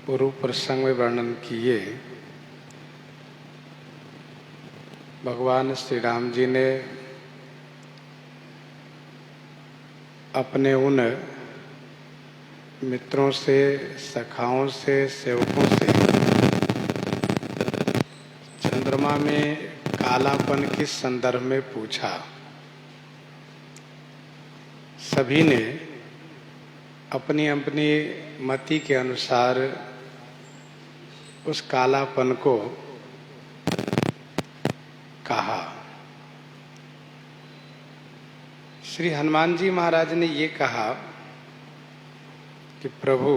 पूर्व प्रसंग में वर्णन किए, भगवान श्री राम जी ने अपने उन मित्रों से, सखाओं से, सेवकों से चंद्रमा में कालापन किस संदर्भ में पूछा। सभी ने अपनी अपनी मति के अनुसार उस कालापन को कहा। श्री हनुमान जी महाराज ने ये कहा कि प्रभु,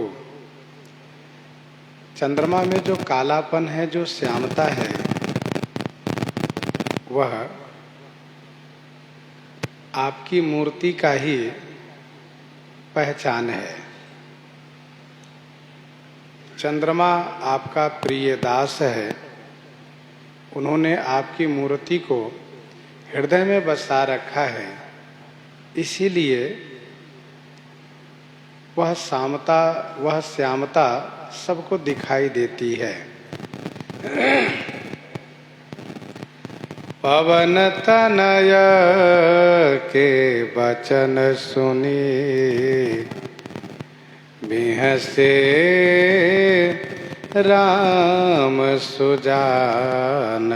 चंद्रमा में जो कालापन है, जो श्यामता है, वह आपकी मूर्ति का ही पहचान है। चंद्रमा आपका प्रिय दास है। उन्होंने आपकी मूर्ति को हृदय में बसा रखा है, इसीलिए वह श्यामता सबको दिखाई देती है। पवन तनय के वचन सुनी बिहसे राम सुजान।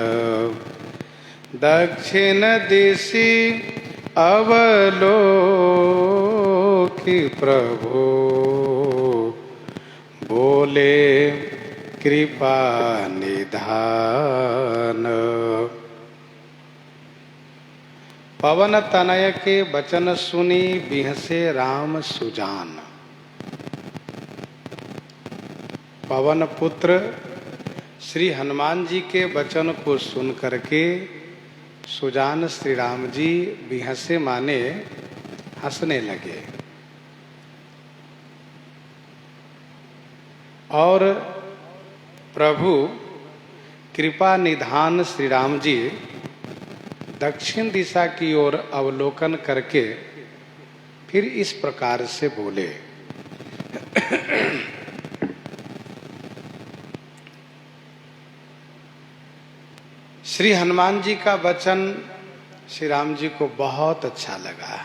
दक्षिण दिशि अवलोकि प्रभु बोले कृपा निधान। पवन तनय के वचन सुनी बिहसे राम सुजान। पवन पुत्र श्री हनुमान जी के वचन को सुन करके सुजान श्री राम जी बिहसे माने हंसने लगे। और प्रभु कृपा निधान श्री राम जी दक्षिण दिशा की ओर अवलोकन करके फिर इस प्रकार से बोले। श्री हनुमान जी का वचन श्री राम जी को बहुत अच्छा लगा।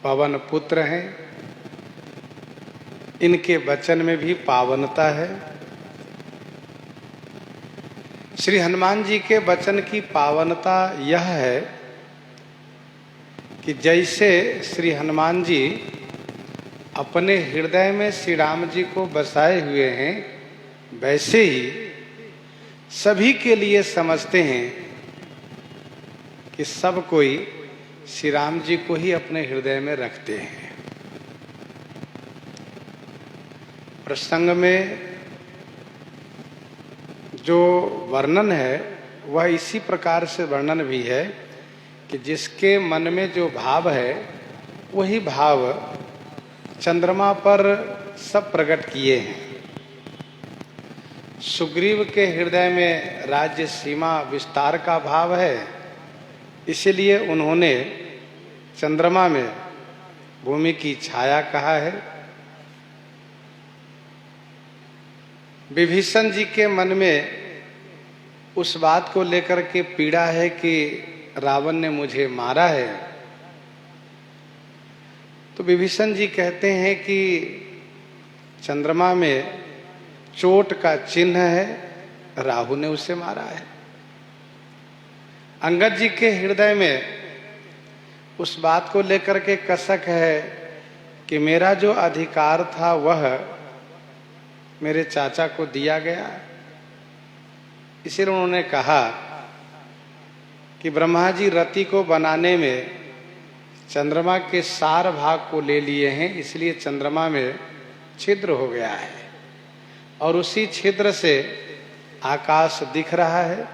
पवन पुत्र हैं, इनके वचन में भी पावनता है। श्री हनुमान जी के वचन की पावनता यह है कि जैसे श्री हनुमान जी अपने हृदय में श्री राम जी को बसाए हुए हैं, वैसे ही सभी के लिए समझते हैं कि सब कोई श्री राम जी को ही अपने हृदय में रखते हैं। प्रसंग में जो वर्णन है वह इसी प्रकार से वर्णन भी है कि जिसके मन में जो भाव है वही भाव चंद्रमा पर सब प्रकट किए हैं। सुग्रीव के हृदय में राज्य सीमा विस्तार का भाव है, इसलिए उन्होंने चंद्रमा में भूमि की छाया कहा है। विभीषण जी के मन में उस बात को लेकर के पीड़ा है कि रावण ने मुझे मारा है, तो विभीषण जी कहते हैं कि चंद्रमा में चोट का चिन्ह है, राहु ने उसे मारा है। अंगद जी के हृदय में उस बात को लेकर के कसक है कि मेरा जो अधिकार था वह मेरे चाचा को दिया गया। इसलिए उन्होंने कहा कि ब्रह्मा जी रति को बनाने में चंद्रमा के सार भाग को ले लिए हैं, इसलिए चंद्रमा में छिद्र हो गया है और उसी छिद्र से आकाश दिख रहा है।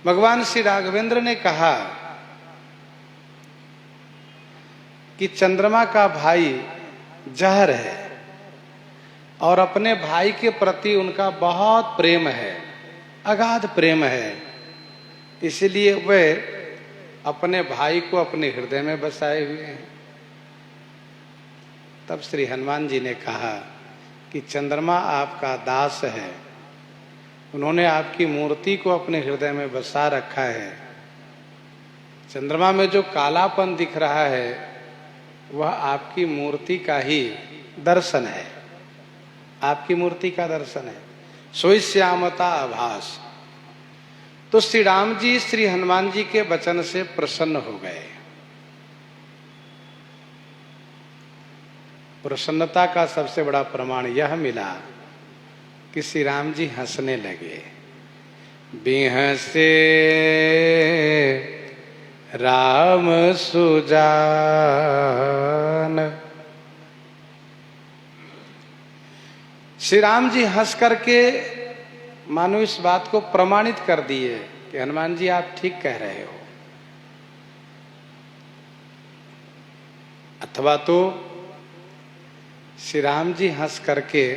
भगवान श्री राघवेंद्र ने कहा कि चंद्रमा का भाई जहर है और अपने भाई के प्रति उनका बहुत प्रेम है, अगाध प्रेम है, इसलिए वे अपने भाई को अपने हृदय में बसाए हुए हैं। तब श्री हनुमान जी ने कहा कि चंद्रमा आपका दास है, उन्होंने आपकी मूर्ति को अपने हृदय में बसा रखा है। चंद्रमा में जो कालापन दिख रहा है वह आपकी मूर्ति का ही दर्शन है, आपकी मूर्ति का दर्शन है। सोई श्यामता आभास। तो श्री राम जी श्री हनुमान जी के वचन से प्रसन्न हो गए। प्रसन्नता का सबसे बड़ा प्रमाण यह मिला कि श्री राम जी हंसने लगे। बिहसे राम सुजान। श्री राम जी हंस करके मानो इस बात को प्रमाणित कर दिए कि हनुमान जी आप ठीक कह रहे हो। अथवा तो श्री राम जी हंस करके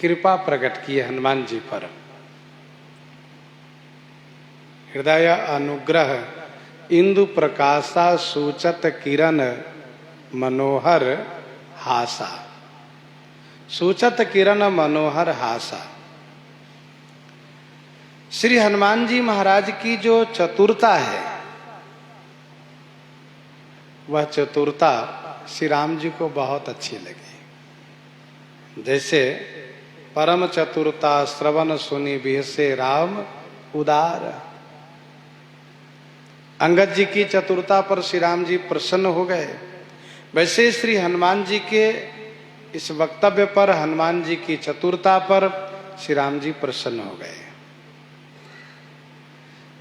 कृपा प्रकट किए हनुमान जी पर। हृदय अनुग्रह इंदु प्रकाशा सूचत किरण मनोहर हासा। सूचत किरण मनोहर हासा। श्री हनुमान जी महाराज की जो चतुरता है वह चतुरता श्री राम जी को बहुत अच्छी लगी। जैसे परम चतुरता श्रवण सुनी बिहसे राम उदार। अंगद जी की चतुरता पर श्री राम जी प्रसन्न हो गए, वैसे श्री हनुमान जी के इस वक्तव्य पर, हनुमान जी की चतुरता पर श्री राम जी प्रसन्न हो गए।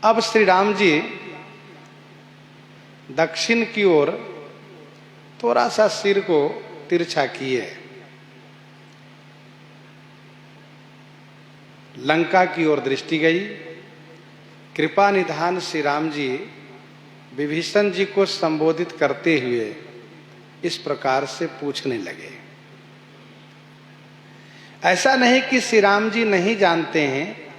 अब श्री राम जी दक्षिण की ओर थोड़ा सा सिर को तिरछा किए, लंका की ओर दृष्टि गई। कृपा निधान श्री राम जी विभीषण जी को संबोधित करते हुए इस प्रकार से पूछने लगे। ऐसा नहीं कि श्री राम जी नहीं जानते हैं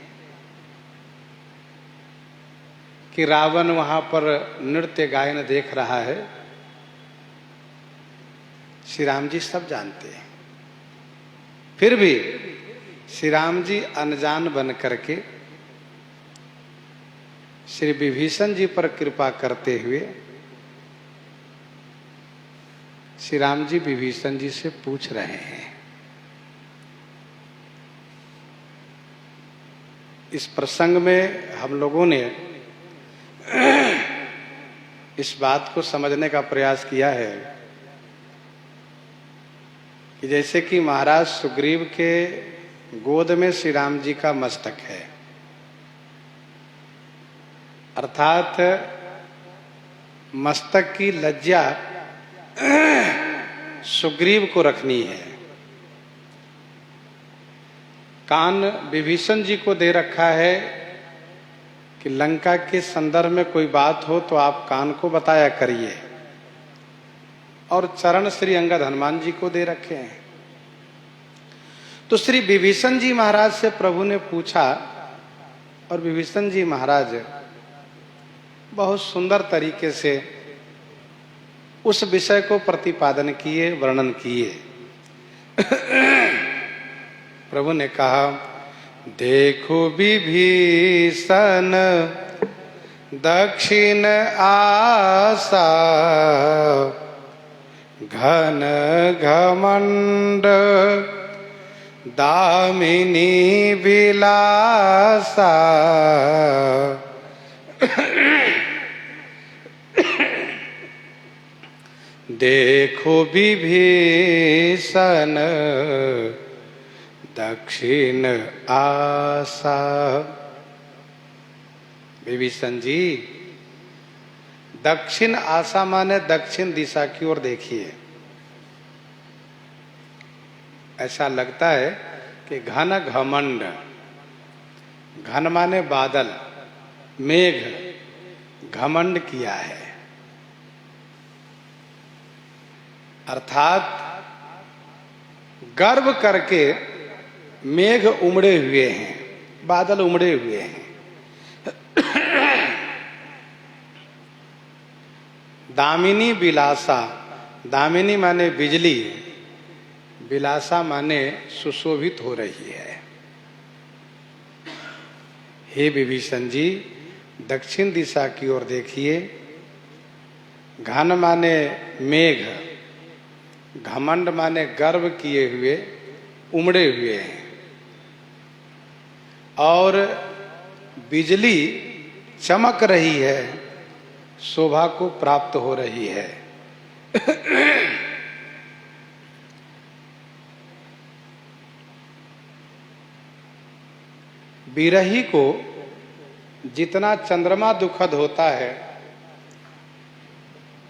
कि रावण वहां पर नृत्य गायन देख रहा है। श्री राम जी सब जानते हैं, फिर भी श्री राम जी अनजान बन करके श्री विभीषण जी पर कृपा करते हुए श्री राम जी विभीषण जी से पूछ रहे हैं। इस प्रसंग में हम लोगों ने इस बात को समझने का प्रयास किया है कि जैसे कि महाराज सुग्रीव के गोद में श्री राम जी का मस्तक है, अर्थात मस्तक की लज्जा सुग्रीव को रखनी है। कान विभीषण जी को दे रखा है कि लंका के संदर्भ में कोई बात हो तो आप कान को बताया करिए, और चरण श्री अंगद हनुमान जी को दे रखे हैं। तो श्री विभीषण जी महाराज से प्रभु ने पूछा और विभीषण जी महाराज बहुत सुंदर तरीके से उस विषय को प्रतिपादन किए, वर्णन किए। प्रभु ने कहा, देखो विभीषण दक्षिण आसा, घन घमंड दामिनी विलासा। देखो विभीषण दक्षिण आसा। विभीषण जी दक्षिण आशा माने दक्षिण दिशा की ओर देखिए। ऐसा लगता है कि घन घमंड, घन माने बादल, मेघ घमंड किया है, अर्थात गर्व करके मेघ उमड़े हुए हैं, बादल उमड़े हुए हैं। दामिनी विलासा, दामिनी माने बिजली, विलासा माने सुशोभित हो रही है। हे विभीषण जी, दक्षिण दिशा की ओर देखिए। घन माने मेघ, घमंड माने गर्व किए हुए, उमड़े हुए हैं। और बिजली चमक रही है, शोभा को प्राप्त हो रही है। बिरही को जितना चंद्रमा दुखद होता है,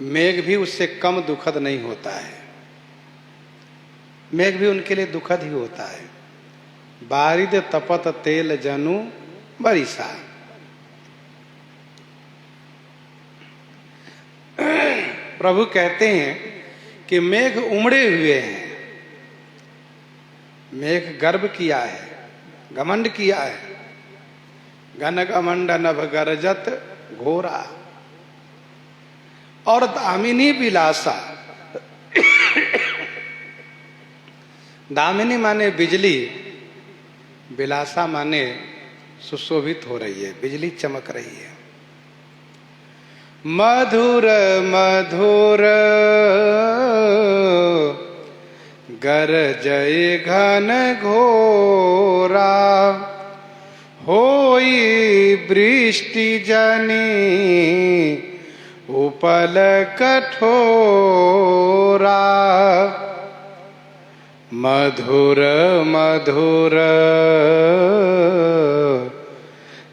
मेघ भी उससे कम दुखद नहीं होता है। मेघ भी उनके लिए दुखद ही होता है। बारिद तपत तेल जनु बरिसा। प्रभु कहते हैं कि मेघ उमड़े हुए हैं। मेघ गर्व किया है, घमंड किया है। घन घमंड नभ गरजत घोरा। और दामिनी विलासा, दामिनी माने बिजली, विलासा माने सुशोभित हो रही है, बिजली चमक रही है। मधुर मधुर गरजय घन घोरा। होई वृष्टि जनी उपल कठोरा। मधुर मधुर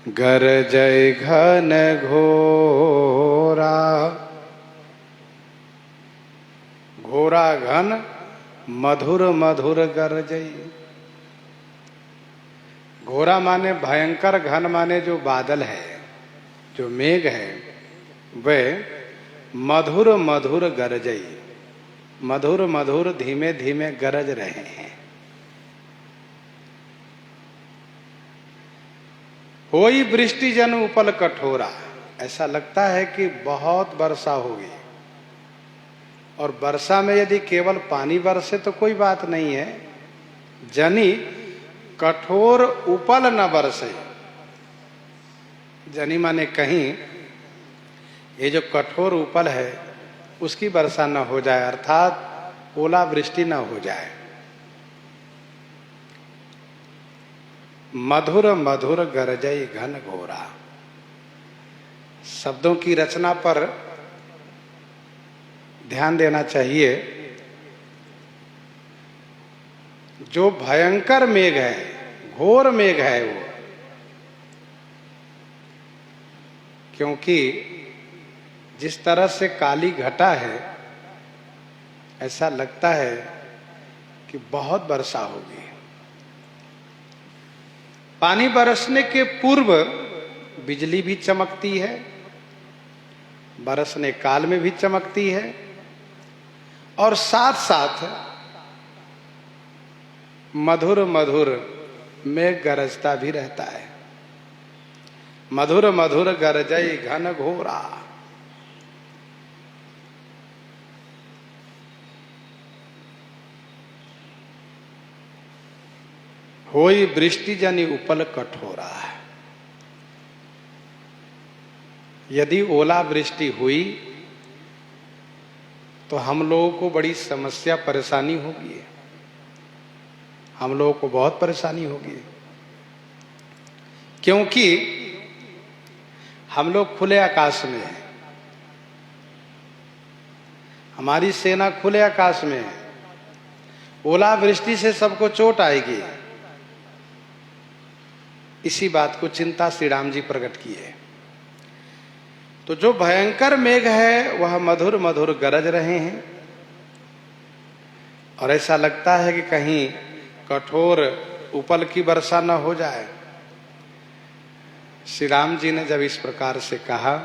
गरजय घन घोरा। घोरा घन, मधुर मधुर गरजई। घोरा माने भयंकर, घन माने जो बादल है, जो मेघ है, वे मधुर मधुर गरजई, मधुर मधुर धीमे धीमे गरज रहे हैं। होई वृष्टि जन उपल कठोरा। ऐसा लगता है कि बहुत वर्षा होगी। और वर्षा में यदि केवल पानी बरसे तो कोई बात नहीं है, जनी कठोर उपल न बरसे। जनी माने कहीं ये जो कठोर उपल है उसकी वर्षा न हो जाए, अर्थात ओला वृष्टि न हो जाए। मधुर मधुर गरजई घन घोरा। शब्दों की रचना पर ध्यान देना चाहिए। जो भयंकर मेघ है, घोर मेघ है वो, क्योंकि जिस तरह से काली घटा है, ऐसा लगता है कि बहुत वर्षा होगी। पानी बरसने के पूर्व बिजली भी चमकती है, बरसने काल में भी चमकती है, और साथ साथ मधुर मधुर मेघ गरजता भी रहता है। मधुर मधुर गरजई घन घोरा। होई वृष्टि जनी उपल कठोरा। यदि ओला वृष्टि हुई तो हम लोगों को बड़ी समस्या परेशानी होगी। हम लोगों को बहुत परेशानी होगी, क्योंकि हम लोग खुले आकाश में हैं। हमारी सेना खुले आकाश में है। ओला वृष्टि से सबको चोट आएगी। इसी बात को चिंता श्री राम जी प्रकट किए। तो जो भयंकर मेघ है वह मधुर मधुर गरज रहे हैं, और ऐसा लगता है कि कहीं कठोर उपल की वर्षा न हो जाए। श्री राम जी ने जब इस प्रकार से कहा,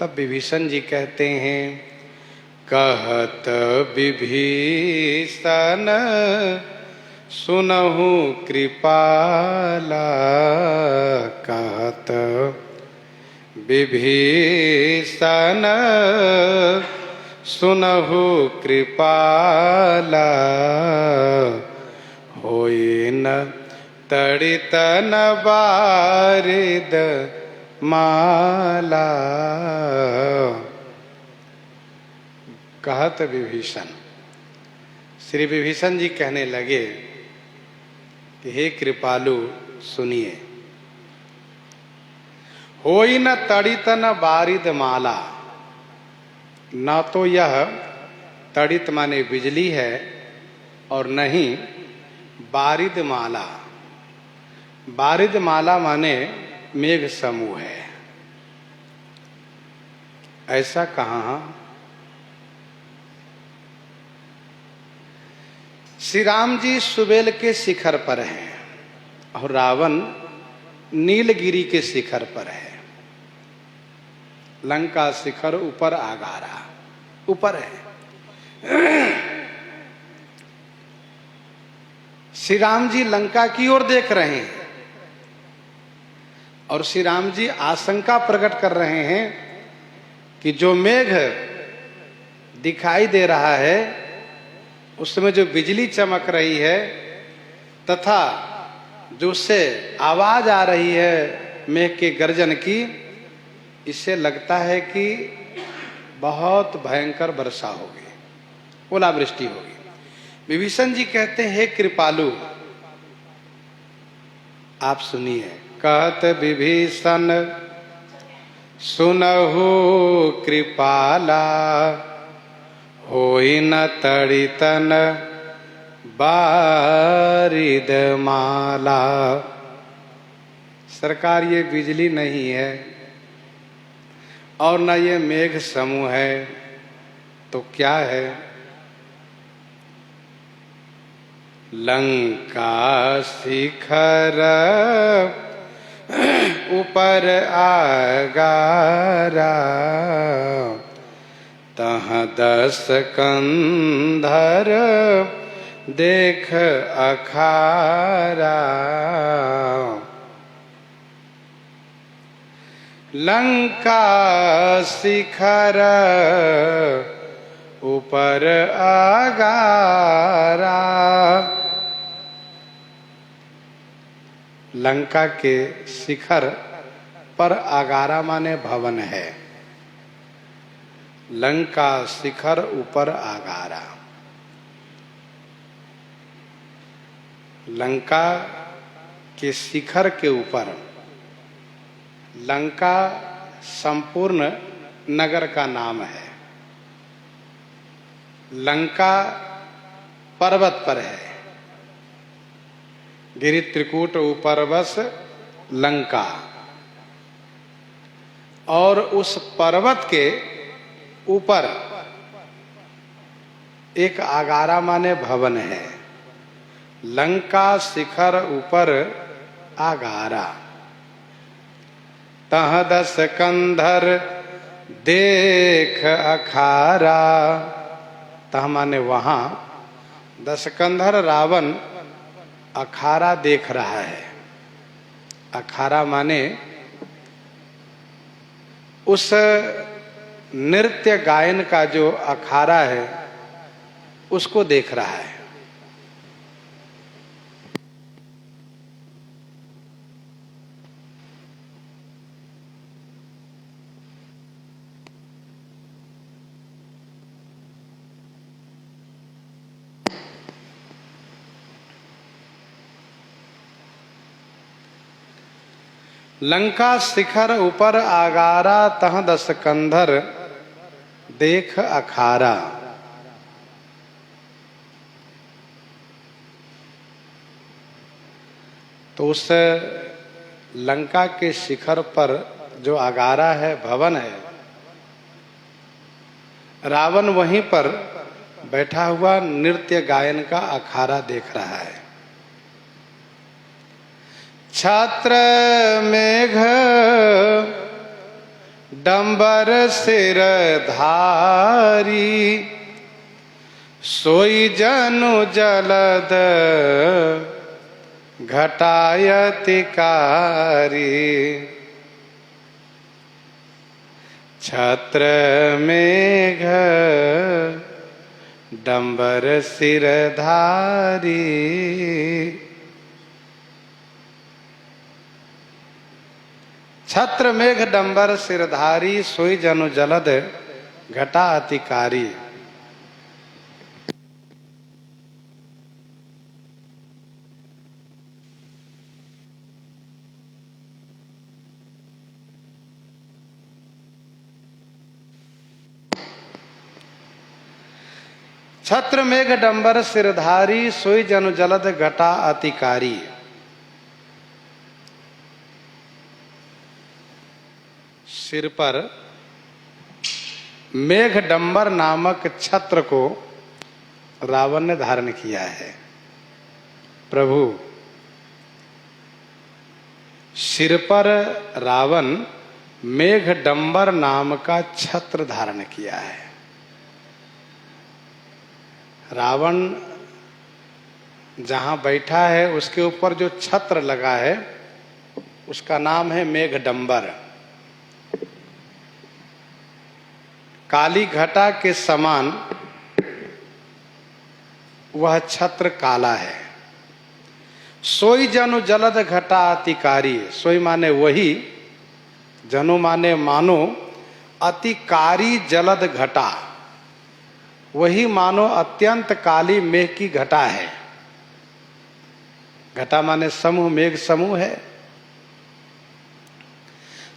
तब विभीषण जी कहते हैं, कहत विभीषण सुनहु कृपाला। कहत विभीषण सुनहु कृपाला होई न तड़ितन बारिद माला। कहत विभीषण, श्री विभीषण जी कहने लगे कि हे कृपालु सुनिए, होई न तड़ित न बारिद माला। न तो यह तड़ित माने बिजली है और नहीं बारिद माला। बारिद माला माने मेघ समूह है। ऐसा कहाँ? श्री राम जी सुबेल के शिखर पर हैं और रावण नीलगिरी के शिखर पर है। लंका शिखर ऊपर आगारा ऊपर है। श्री राम जी लंका की ओर देख रहे हैं और श्री राम जी आशंका प्रकट कर रहे हैं कि जो मेघ दिखाई दे रहा है उसमें जो बिजली चमक रही है तथा जो उससे आवाज आ रही है मेघ के गर्जन की, इससे लगता है कि बहुत भयंकर वर्षा होगी, ओलावृष्टि होगी। विभीषण जी कहते हैं, हे कृपालु आप सुनिए। कहत विभीषण सुनहु कृपाला होई न तड़ितन बारिद माला। सरकार ये बिजली नहीं है और न ये मेघ समूह है, तो क्या है? लंका शिखर ऊपर आगारा तह 10 कंधर देख अखारा। लंका शिखर ऊपर आगारा। लंका के शिखर पर आगारा माने भवन है। लंका शिखर ऊपर आगारा। लंका के शिखर के ऊपर, लंका संपूर्ण नगर का नाम है। लंका पर्वत पर है। गिरि त्रिकूट ऊपर बस लंका, और उस पर्वत के ऊपर एक आगारा माने भवन है। लंका शिखर ऊपर आगारा तह 10 कंधर देख अखारा। तह माने वहां 10 कंधर रावण अखाड़ा देख रहा है। अखाड़ा माने उस नृत्य गायन का जो अखाड़ा है उसको देख रहा है। लंका शिखर ऊपर आगारा तह 10 कंधर देख अखारा। तो उस लंका के शिखर पर जो आगारा है, भवन है, रावण वहीं पर बैठा हुआ नृत्य गायन का अखाड़ा देख रहा है। छात्र मेघ डंबर सिर धारी सोई जनु जलद घटायतिकारी। छत्र मेघ डंबर सिरधारी। छत्र मेघ डंबर सिरधारी, सोई जनु जलद घटा अतिकारी। छत्र मेघ डंबर सिरधारी, सोई जनु जलद घटा अतिकारी। सिर पर मेघ डंबर नामक छत्र को रावण ने धारण किया है। प्रभु, सिर पर रावण मेघ डंबर नाम का छत्र धारण किया है। रावण जहां बैठा है उसके ऊपर जो छत्र लगा है उसका नाम है मेघडंबर। काली घटा के समान वह छत्र काला है। सोई जनु जलद घटा अतिकारी। सोई माने वही, जनु माने मानो, अतिकारी जलद घटा, वही मानो अत्यंत काली मेघ की घटा है। घटा माने समूह, मेघ समूह है।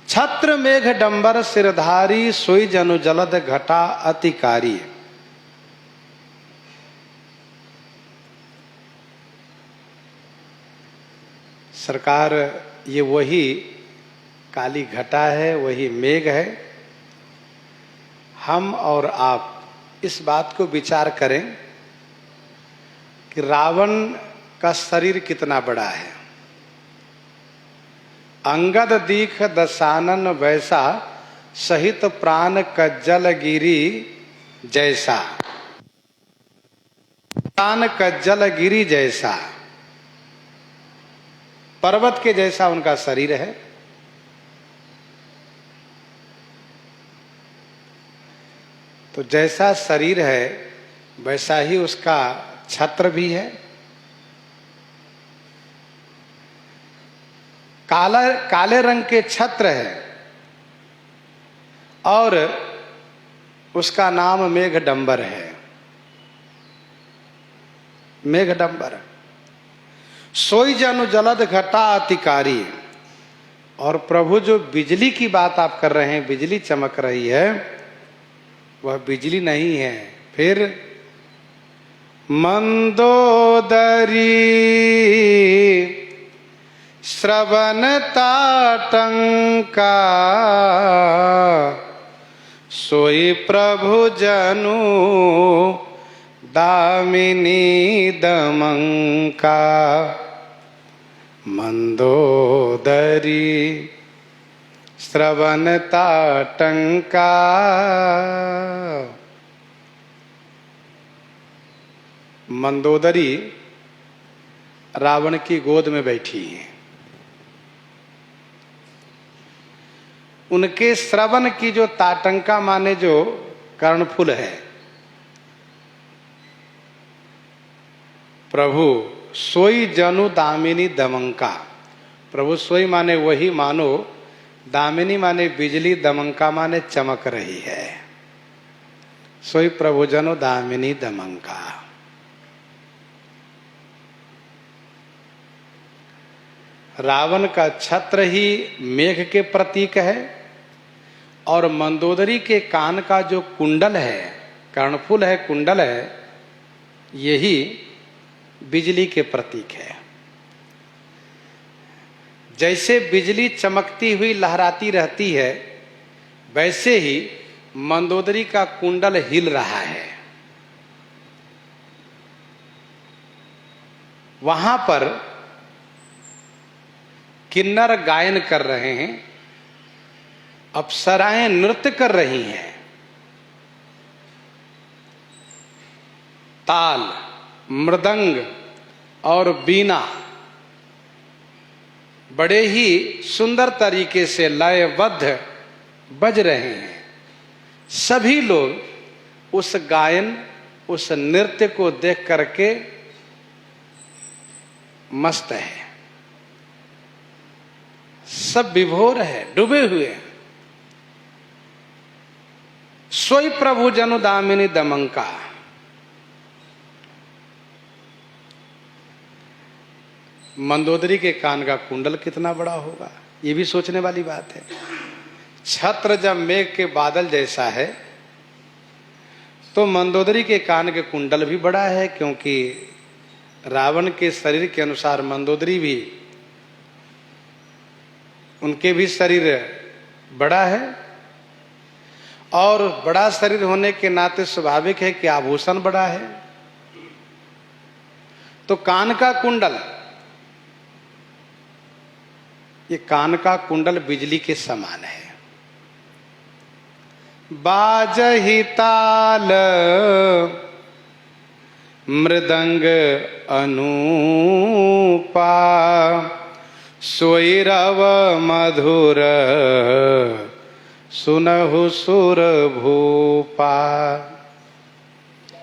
छत्र मेघ डंबर सिरधारी, सोई जनु जलद घटा अतिकारी। सरकार, ये वही काली घटा है, वही मेघ है। हम और आप इस बात को विचार करें कि रावण का शरीर कितना बड़ा है। अंगद दीख दशानन वैसा, सहित प्राण कज्जल गिरी जैसा। प्राण कज्जल गिरी जैसा, पर्वत के जैसा उनका शरीर है। तो जैसा शरीर है वैसा ही उसका छत्र भी है। काले रंग के छत्र है और उसका नाम मेघडंबर है। मेघडंबर। सोई जनु जलद घटा अतिकारी। और प्रभु, जो बिजली की बात आप कर रहे हैं, बिजली चमक रही है, वह बिजली नहीं है। फिर मंदोदरी श्रवण ताटंका, सोई प्रभु जनु दामिनी दमंका। मंदोदरी श्रवण ताटंका। मंदोदरी रावण की गोद में बैठी है। उनके श्रवण की जो ताटंका माने जो कर्णफुल है। प्रभु, सोई जनु दामिनी दमंका। प्रभु, सोई माने वही, मानो, दामिनी माने बिजली, दमंका माने चमक रही है। सोई प्रभु जनु दामिनी दमंका। रावण का छत्र ही मेघ के प्रतीक है और मंदोदरी के कान का जो कुंडल है, कर्णफुल है, कुंडल है, यही बिजली के प्रतीक है। जैसे बिजली चमकती हुई लहराती रहती है, वैसे ही मंदोदरी का कुंडल हिल रहा है। वहां पर किन्नर गायन कर रहे हैं, अप्सराएं नृत्य कर रही हैं। ताल, मृदंग और बीना बड़े ही सुंदर तरीके से लयबद्ध बज रहे हैं। सभी लोग उस गायन उस नृत्य को देख करके मस्त है, सब विभोर है, डूबे हुए हैं। सोई प्रभु जनु दामिनी दमंका। मंदोदरी के कान का कुंडल कितना बड़ा होगा, ये भी सोचने वाली बात है। छत्र जब मेघ के बादल जैसा है तो मंदोदरी के कान के कुंडल भी बड़ा है, क्योंकि रावण के शरीर के अनुसार मंदोदरी भी, उनके भी शरीर बड़ा है, और बड़ा शरीर होने के नाते स्वाभाविक है कि आभूषण बड़ा है। तो कान का कुंडल, ये कान का कुंडल बिजली के समान है। बाजहि ताल मृदंग अनूपा, सोईरव मधुर सुनहु सुर भूपा।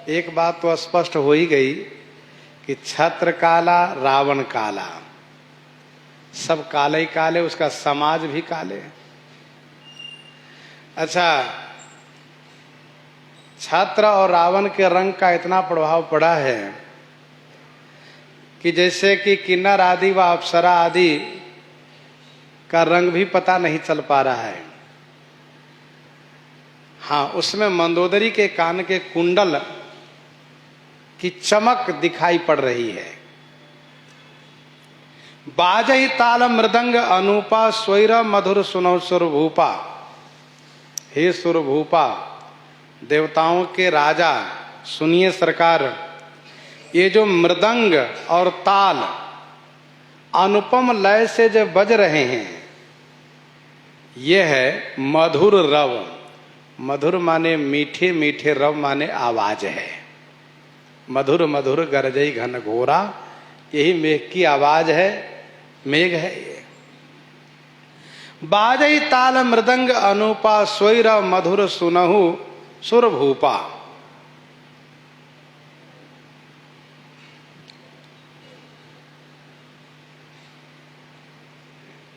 एक बात तो स्पष्ट हो ही गई कि छत्र काला, रावण काला, सब काले ही काले, उसका समाज भी काले। अच्छा, छत्र और रावण के रंग का इतना प्रभाव पड़ा है कि जैसे कि किन्नर आदि व अप्सरा आदि का रंग भी पता नहीं चल पा रहा है। हाँ, उसमें मंदोदरी के कान के कुंडल की चमक दिखाई पड़ रही है। बाजहि ताल मृदंग अनूपा, स्वैर मधुर सुनौ सुरभूपा। हे सुरभूपा, देवताओं के राजा, सुनिए सरकार, ये जो मृदंग और ताल अनुपम लय से जो बज रहे हैं, ये है मधुर रव। मधुर माने मीठे, मीठे रव माने आवाज है। मधुर मधुर गरजई घन घोरा, यही मेघ की आवाज है, मेघ है ये। बाजई ताल मृदंग अनूपा, स्वैर मधुर सुनहु सुरभूपा।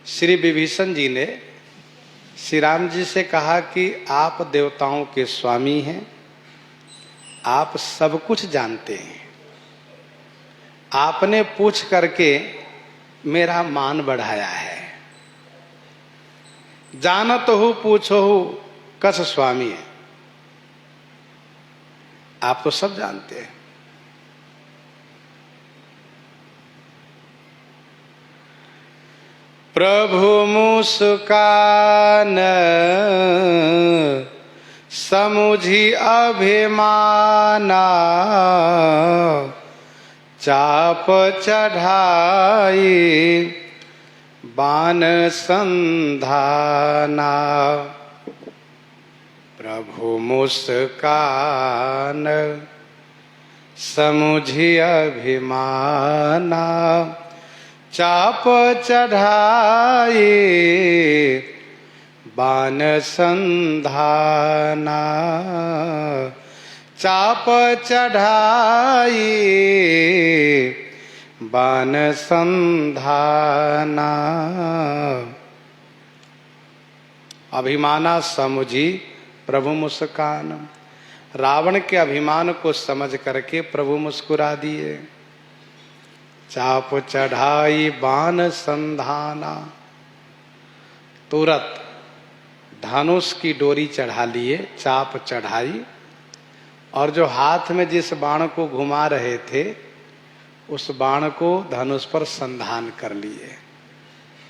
श्री विभीषण जी ने श्री राम जी से कहा कि आप देवताओं के स्वामी हैं, आप सब कुछ जानते हैं, आपने पूछ करके मेरा मान बढ़ाया है। जानत हो पूछो हो कस स्वामी है, आप तो सब जानते हैं। प्रभु मुस्कान समुझी अभिमाना, चाप चढ़ाई बान संधाना। प्रभु मुस्कान समुझी अभिमाना, चाप चढ़ाई बान संधाना। चाप चढ़ाई बान संधाना। अभिमाना समुझी प्रभु मुस्कान। रावण के अभिमान को समझ करके प्रभु मुस्कुरा दिए। चाप चढ़ाई बान संधाना, तुरंत धनुष की डोरी चढ़ा लिए, चाप चढ़ाई, और जो हाथ में जिस बाण को घुमा रहे थे उस बाण को धनुष पर संधान कर लिए।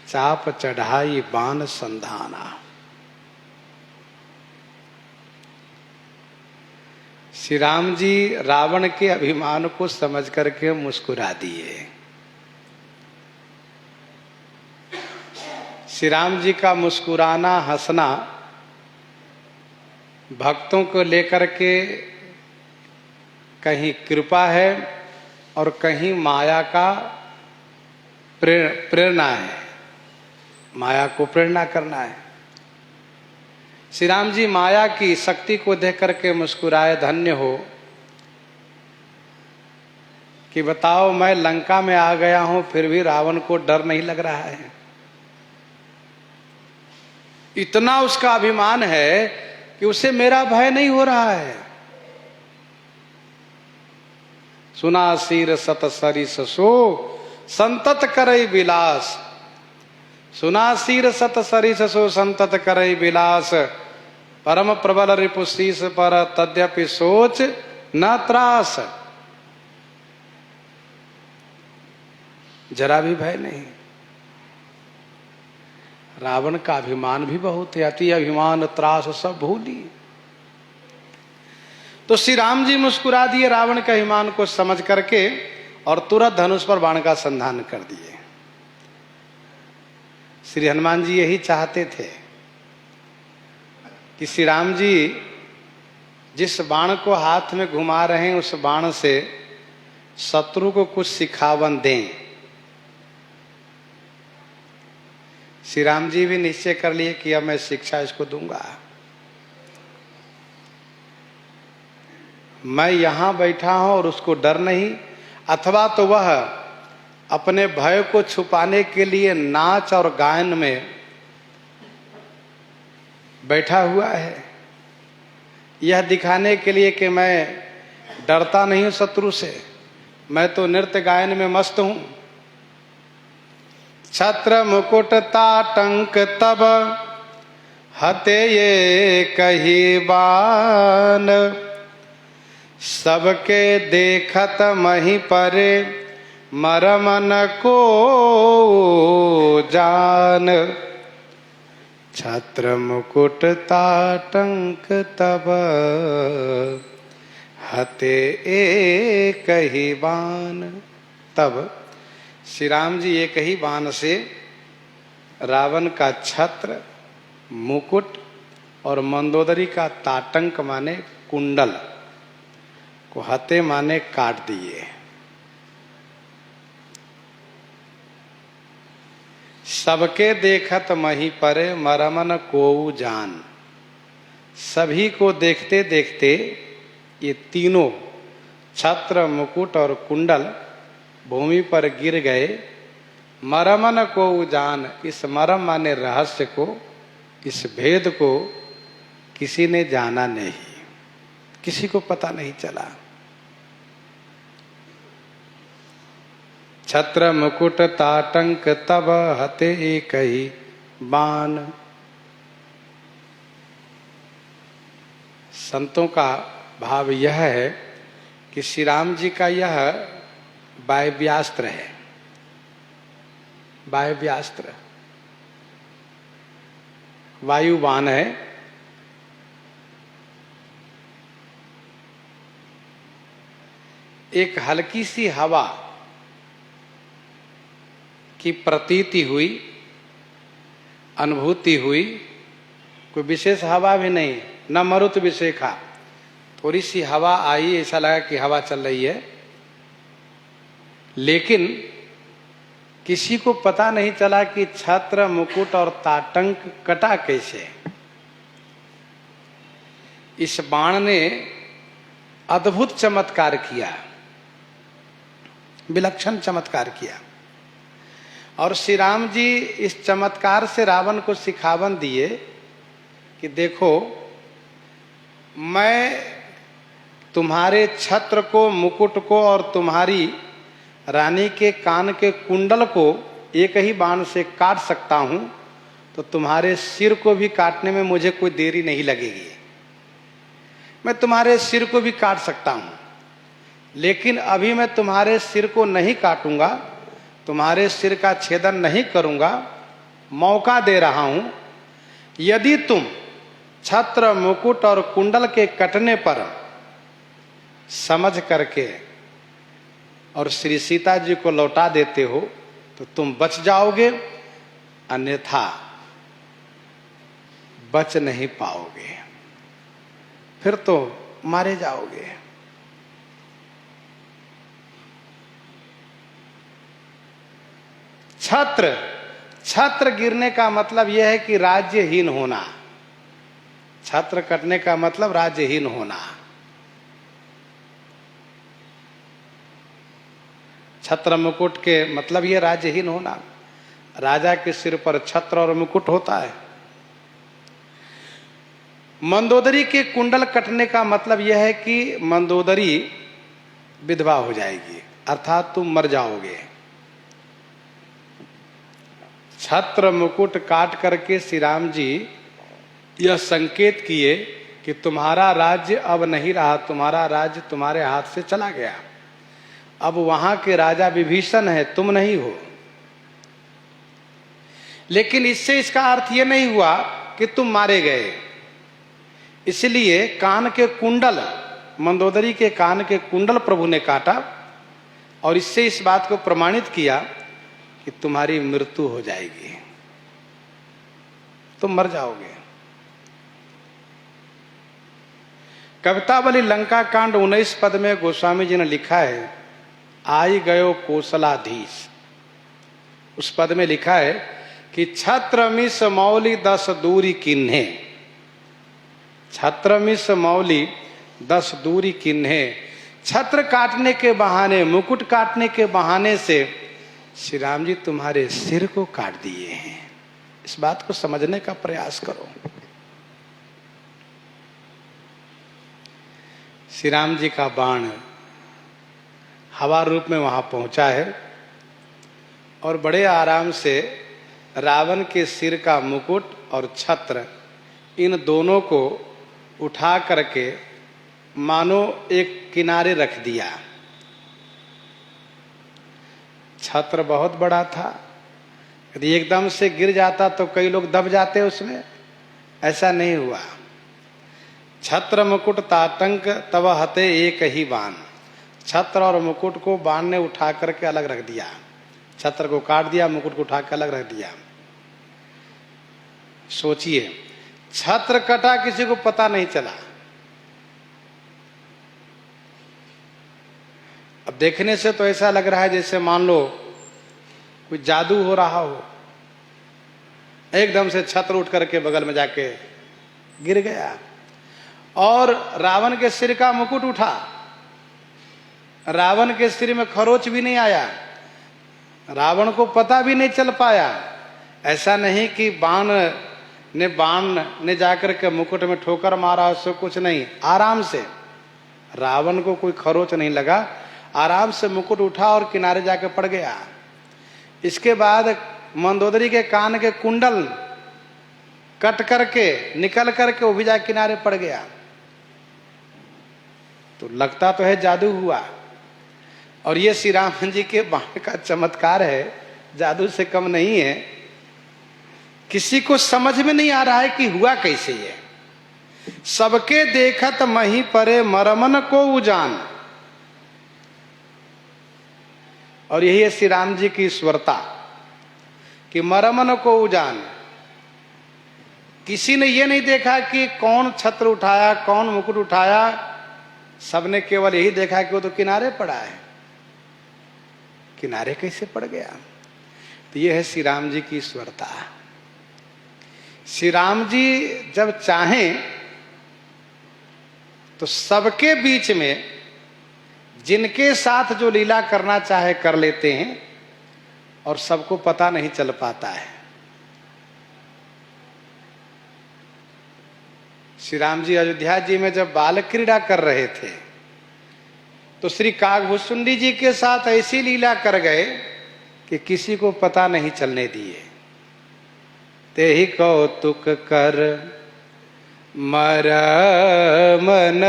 चाप चढ़ाई बाण संधाना। श्री राम जी रावण के अभिमान को समझ करके मुस्कुरा दिए। श्री राम जी का मुस्कुराना, हंसना भक्तों को लेकर के कहीं कृपा है और कहीं माया का प्रेरणा है, माया को प्रेरणा करना है। श्री राम जी माया की शक्ति को देख करके मुस्कुराए, धन्य हो कि बताओ मैं लंका में आ गया हूं फिर भी रावण को डर नहीं लग रहा है। इतना उसका अभिमान है कि उसे मेरा भय नहीं हो रहा है। सुना सिर सत सरिस सो संतत करई विलास, सुना सिर सत सरिस सो संतत करई विलास, परम प्रबल रिपुशीस पर तद्यपि सोच न त्रास। जरा भी भय नहीं। रावण का अभिमान भी बहुत है, अति अभिमान त्रास सब भूली। तो श्री राम जी मुस्कुरा दिए रावण के अभिमान को समझ करके और तुरंत धनुष पर बाण का संधान कर दिए। श्री हनुमान जी यही चाहते थे कि श्री राम जी जिस बाण को हाथ में घुमा रहे हैं उस बाण से शत्रु को कुछ सिखावन दें। श्री राम जी भी निश्चय कर लिए कि अब मैं शिक्षा इसको दूंगा। मैं यहां बैठा हूं और उसको डर नहीं, अथवा तो वह अपने भय को छुपाने के लिए नाच और गायन में बैठा हुआ है, यह दिखाने के लिए कि मैं डरता नहीं हूं शत्रु से, मैं तो नृत्य गायन में मस्त हूं। छत्र मुकुट ताटंक तब हते ये कही बान, सबके देखत मही परे मरमन को जान। छत्र मुकुट ताटंक तब हते एक ही बान। तब श्री राम जी एक ही बाण से रावण का छत्र, मुकुट और मंदोदरी का ताटंक माने कुंडल को हते माने काट दिए। सबके देखत मही परे मरमन को जान। सभी को देखते देखते ये तीनों छत्र, मुकुट और कुंडल भूमि पर गिर गए। मरमन को जान, इस मरम माने रहस्य को, इस भेद को किसी ने जाना नहीं, किसी को पता नहीं चला। छत्र मुकुट ताटंक तब हते एक ही बान। संतों का भाव यह है कि श्री राम जी का यह वायव्यास्त्र है। वायव्यास्त्र वायुबाण है। एक हल्की सी हवा की प्रतीति हुई, अनुभूति हुई, कोई विशेष हवा भी नहीं, न मरुत विशेखा, थोड़ी सी हवा आई, ऐसा लगा कि हवा चल रही है, लेकिन किसी को पता नहीं चला कि छत्र, मुकुट और ताटंक कटा कैसे। इस बाण ने अद्भुत चमत्कार किया, विलक्षण चमत्कार किया। और श्री राम जी इस चमत्कार से रावण को सिखावन दिए कि देखो, मैं तुम्हारे छत्र को, मुकुट को और तुम्हारी रानी के कान के कुंडल को एक ही बाण से काट सकता हूं, तो तुम्हारे सिर को भी काटने में मुझे कोई देरी नहीं लगेगी। मैं तुम्हारे सिर को भी काट सकता हूं, लेकिन अभी मैं तुम्हारे सिर को नहीं काटूंगा, तुम्हारे सिर का छेदन नहीं करूंगा, मौका दे रहा हूं। यदि तुम छत्र, मुकुट और कुंडल के कटने पर समझ करके और श्री सीता जी को लौटा देते हो तो तुम बच जाओगे, अन्यथा बच नहीं पाओगे, फिर तो मारे जाओगे। छत्र, छत्र गिरने का मतलब यह है कि राज्यहीन होना। छत्र कटने का मतलब राज्यहीन होना। छत्र मुकुट के मतलब ये राज्यहीन होना। राजा के सिर पर छत्र और मुकुट होता है। मंदोदरी के कुंडल कटने का मतलब यह है कि मंदोदरी विधवा हो जाएगी, अर्थात तुम मर जाओगे। छत्र मुकुट काट करके श्री राम जी यह संकेत किए कि तुम्हारा राज्य अब नहीं रहा, तुम्हारा राज्य तुम्हारे हाथ से चला गया। अब वहां के राजा विभीषण है, तुम नहीं हो। लेकिन इससे इसका अर्थ यह नहीं हुआ कि तुम मारे गए। इसलिए कान के कुंडल, मंदोदरी के कान के कुंडल प्रभु ने काटा और इससे इस बात को प्रमाणित किया कि तुम्हारी मृत्यु हो जाएगी, तुम मर जाओगे। कवितावली लंका कांड 19 पद में गोस्वामी जी ने लिखा है, आई गयो कोसलाधीश। उस पद में लिखा है कि छत्र मिस मौली 10 दूरी किन्हे, छत्र मिस मौली 10 दूरी किन्हे। छत्र काटने के बहाने, मुकुट काटने के बहाने से श्री राम जी तुम्हारे सिर को काट दिए हैं। इस बात को समझने का प्रयास करो। श्री राम जी का बाण हवा रूप में वहां पहुंचा है और बड़े आराम से रावण के सिर का मुकुट और छत्र, इन दोनों को उठा करके मानो एक किनारे रख दिया। छत्र बहुत बड़ा था, यदि एकदम से गिर जाता तो कई लोग दब जाते उसमें, ऐसा नहीं हुआ। छत्र मुकुट तातंक तव हते एक ही बाण। छत्र और मुकुट को बाण ने उठा करके अलग रख दिया। छत्र को काट दिया, मुकुट को उठा कर अलग रख दिया। सोचिए, छत्र कटा, किसी को पता नहीं चला। अब देखने से तो ऐसा लग रहा है जैसे मान लो कोई जादू हो रहा हो। एकदम से छत्र उठ करके बगल में जाके गिर गया और रावण के सिर का मुकुट उठा। रावण के सिर में खरोच भी नहीं आया, रावण को पता भी नहीं चल पाया। ऐसा नहीं कि बाण ने जाकर के मुकुट में ठोकर मारा, उससे कुछ नहीं, आराम से। रावण को कोई खरोच नहीं लगा, आराम से मुकुट उठा और किनारे जाके पड़ गया। इसके बाद मंदोदरी के कान के कुंडल कट करके निकल करके वो भी जाके किनारे पड़ गया। तो लगता तो है जादू हुआ। और ये श्री राम जी के बाण का चमत्कार है, जादू से कम नहीं है। किसी को समझ में नहीं आ रहा है कि हुआ कैसे ये। सबके देखत मही परे मरमन को उजान। और यही है श्री राम जी की ईश्वरता कि मरमन को उजान। किसी ने ये नहीं देखा कि कौन छत्र उठाया, कौन मुकुट उठाया, सबने केवल यही देखा कि वो तो किनारे पड़ा है। किनारे कैसे पड़ गया? तो ये है श्री राम जी की ईश्वरता। श्री राम जी जब चाहें तो सबके बीच में जिनके साथ जो लीला करना चाहे कर लेते हैं और सबको पता नहीं चल पाता है। श्री राम जी अयोध्या जी में जब बाल क्रीड़ा कर रहे थे तो श्री कागभूषुंडी जी के साथ ऐसी लीला कर गए कि किसी को पता नहीं चलने दिए। ते ही कौतुक कर मरमन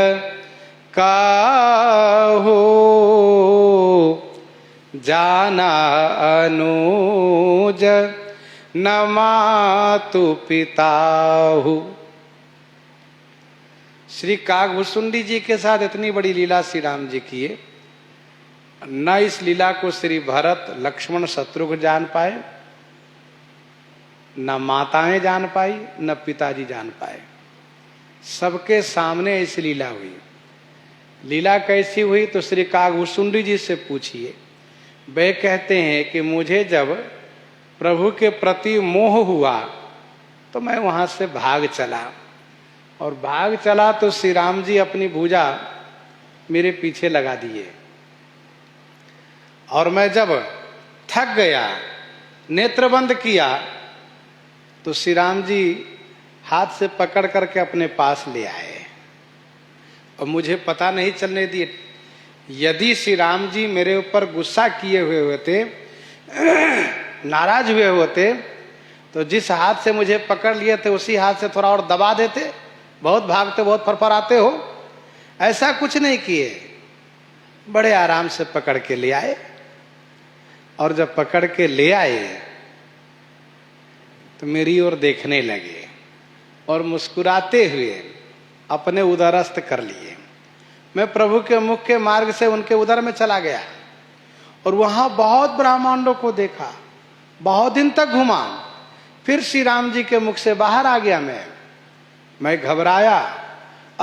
काहो जाना अनुज न मातु पिताहु। श्री कागभूषुंडी जी के साथ इतनी बड़ी लीला श्री राम जी किए, न इस लीला को श्री भरत लक्ष्मण शत्रुघ्न जान पाए, न माताएं जान पाई, न पिताजी जान पाए। सबके सामने ऐसी लीला हुई। लीला कैसी हुई तो श्री कागभूषुंडी जी से पूछिए। वे कहते हैं कि मुझे जब प्रभु के प्रति मोह हुआ तो मैं वहां से भाग चला, और भाग चला तो श्री राम जी अपनी भुजा मेरे पीछे लगा दिए और मैं जब थक गया, नेत्र बंद किया, तो श्री राम जी हाथ से पकड़ करके अपने पास ले आए और मुझे पता नहीं चलने दिए। यदि श्री राम जी मेरे ऊपर गुस्सा किए हुए होते, नाराज हुए होते, तो जिस हाथ से मुझे पकड़ लिए थे उसी हाथ से थोड़ा और दबा देते। बहुत भागते, बहुत फरफराते हो, ऐसा कुछ नहीं किए, बड़े आराम से पकड़ के ले आए। और जब पकड़ के ले आए तो मेरी ओर देखने लगे और मुस्कुराते हुए अपने उदरस्थ कर लिए। मैं प्रभु के मुख के मार्ग से उनके उदर में चला गया और वहां बहुत ब्रह्मांडों को देखा, बहुत दिन तक घुमा। फिर श्री राम जी के मुख से बाहर आ गया। मैं घबराया,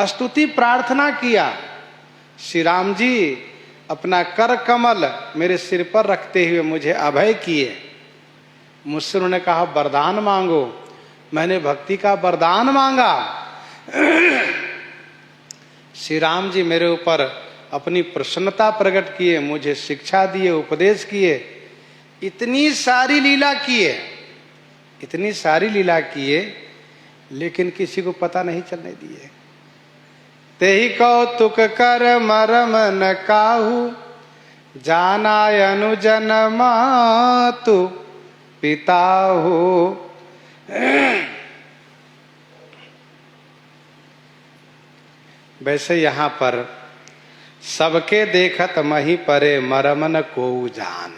स्तुति प्रार्थना किया। श्री राम जी अपना कर कमल मेरे सिर पर रखते हुए मुझे अभय किए। मुझसे उन्होंने कहा वरदान मांगो। मैंने भक्ति का वरदान मांगा। श्री राम जी मेरे ऊपर अपनी प्रसन्नता प्रकट किए, मुझे शिक्षा दिए, उपदेश किए, इतनी सारी लीला किए, इतनी सारी लीला किए, लेकिन किसी को पता नहीं चलने दिए। तेहि कौतुक कर मरम न काहू, जानाय अनुजन मातु पिताहु। वैसे यहां पर सबके देखत मही परे मरमन को जान,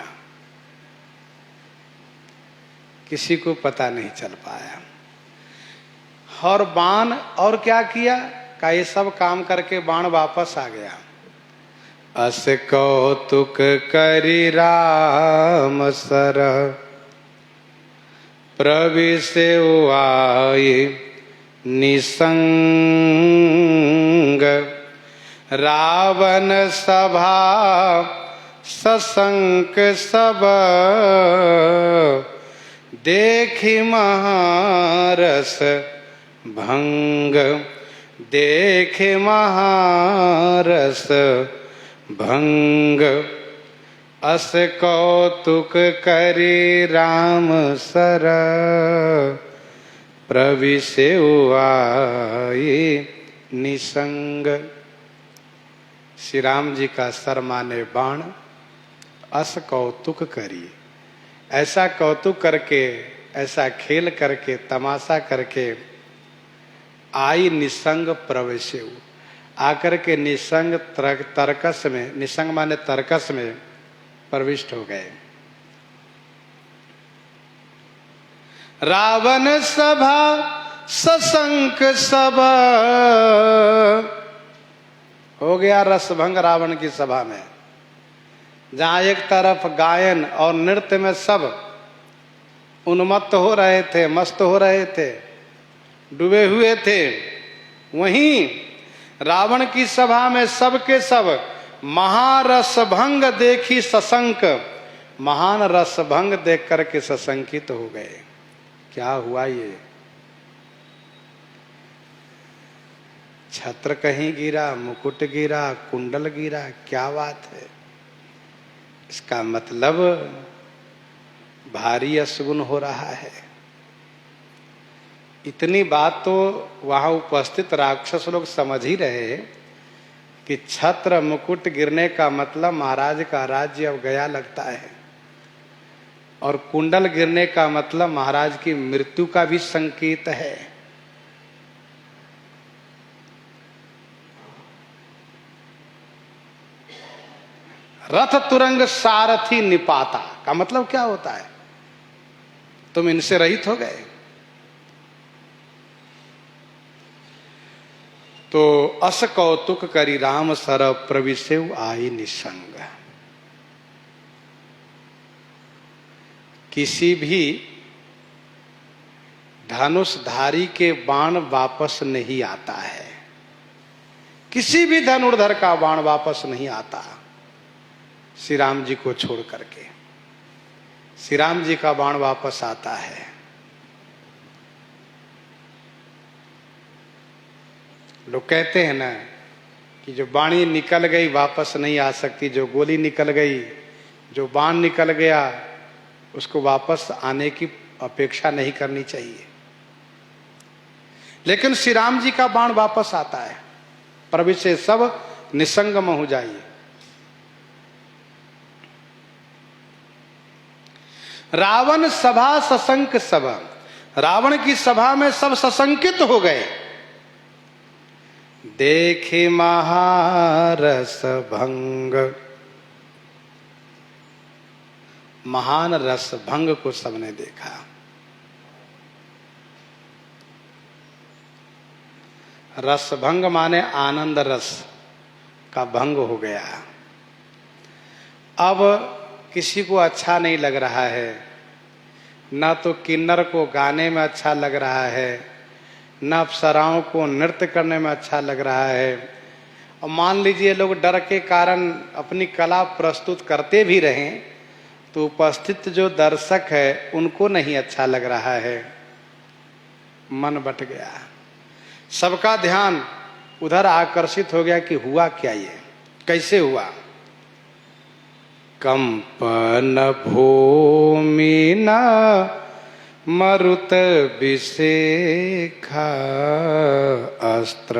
किसी को पता नहीं चल पाया। और बाण और क्या किया का ये सब काम करके बाण वापस आ गया। अस कौतुक करि राम सर, प्रविशे आए निसंग। रावण सभा सशंक सब, देखि महारस भंग। देखे महारस भंग, अस कौतुक करि राम सर, प्रविशे आए निसंग। श्री राम जी का सर माने बाण, अस कौतुक करी, ऐसा कौतुक करके, ऐसा खेल करके, तमाशा करके आई निसंग प्रवेशे, आकर के निसंग तर्कस में, निसंग माने तर्कस में प्रविष्ट हो गए। रावण सभा सशंक सब, हो गया रसभंग रावण की सभा में, जहां एक तरफ गायन और नृत्य में सब उन्मत्त हो रहे थे, मस्त हो रहे थे, डूबे हुए थे, वहीं रावण की सभा में सबके सब महारसभंग देखी सशंक, महान रसभंग देख करके सशंकित हो गए। क्या हुआ ये? छत्र कहीं गिरा, मुकुट गिरा, कुंडल गिरा, क्या बात है? इसका मतलब भारी अशगुन हो रहा है। इतनी बात तो वहां उपस्थित राक्षस लोग समझ ही रहे कि छत्र मुकुट गिरने का मतलब महाराज का राज्य अब गया लगता है, और कुंडल गिरने का मतलब महाराज की मृत्यु का भी संकेत है। रथ तुरंग सारथी निपाता का मतलब क्या होता है? तुम इनसे रहित हो गए। तो अस कौतुक करी राम सर, प्रविशेउ आई निसंग। किसी भी धनुषधारी के बाण वापस नहीं आता है, किसी भी धनुर्धर का बाण वापस नहीं आता श्री राम जी को छोड़ करके। श्री राम जी का बाण वापस आता है। लोग कहते हैं ना कि जो बाणी निकल गई वापस नहीं आ सकती, जो गोली निकल गई जो बाण निकल गया उसको वापस आने की अपेक्षा नहीं करनी चाहिए। लेकिन श्री राम जी का बाण वापस आता है, प्रविशे सब निसंगम हो जाइए। रावण सभा सशंक सब, रावण की सभा में सब सशंकित हो गए। देखे महारस भंग, महान रस भंग को सबने देखा। रस भंग माने आनंद रस का भंग हो गया। अब किसी को अच्छा नहीं लग रहा है, न तो किन्नर को गाने में अच्छा लग रहा है, न अप्सराओं को नृत्य करने में अच्छा लग रहा है। और मान लीजिए लोग डर के कारण अपनी कला प्रस्तुत करते भी रहें तो उपस्थित जो दर्शक है उनको नहीं अच्छा लग रहा है। मन बट गया, सबका ध्यान उधर आकर्षित हो गया कि हुआ क्या, ये कैसे हुआ। कंपन भूमि न मरुत विशेखा, अस्त्र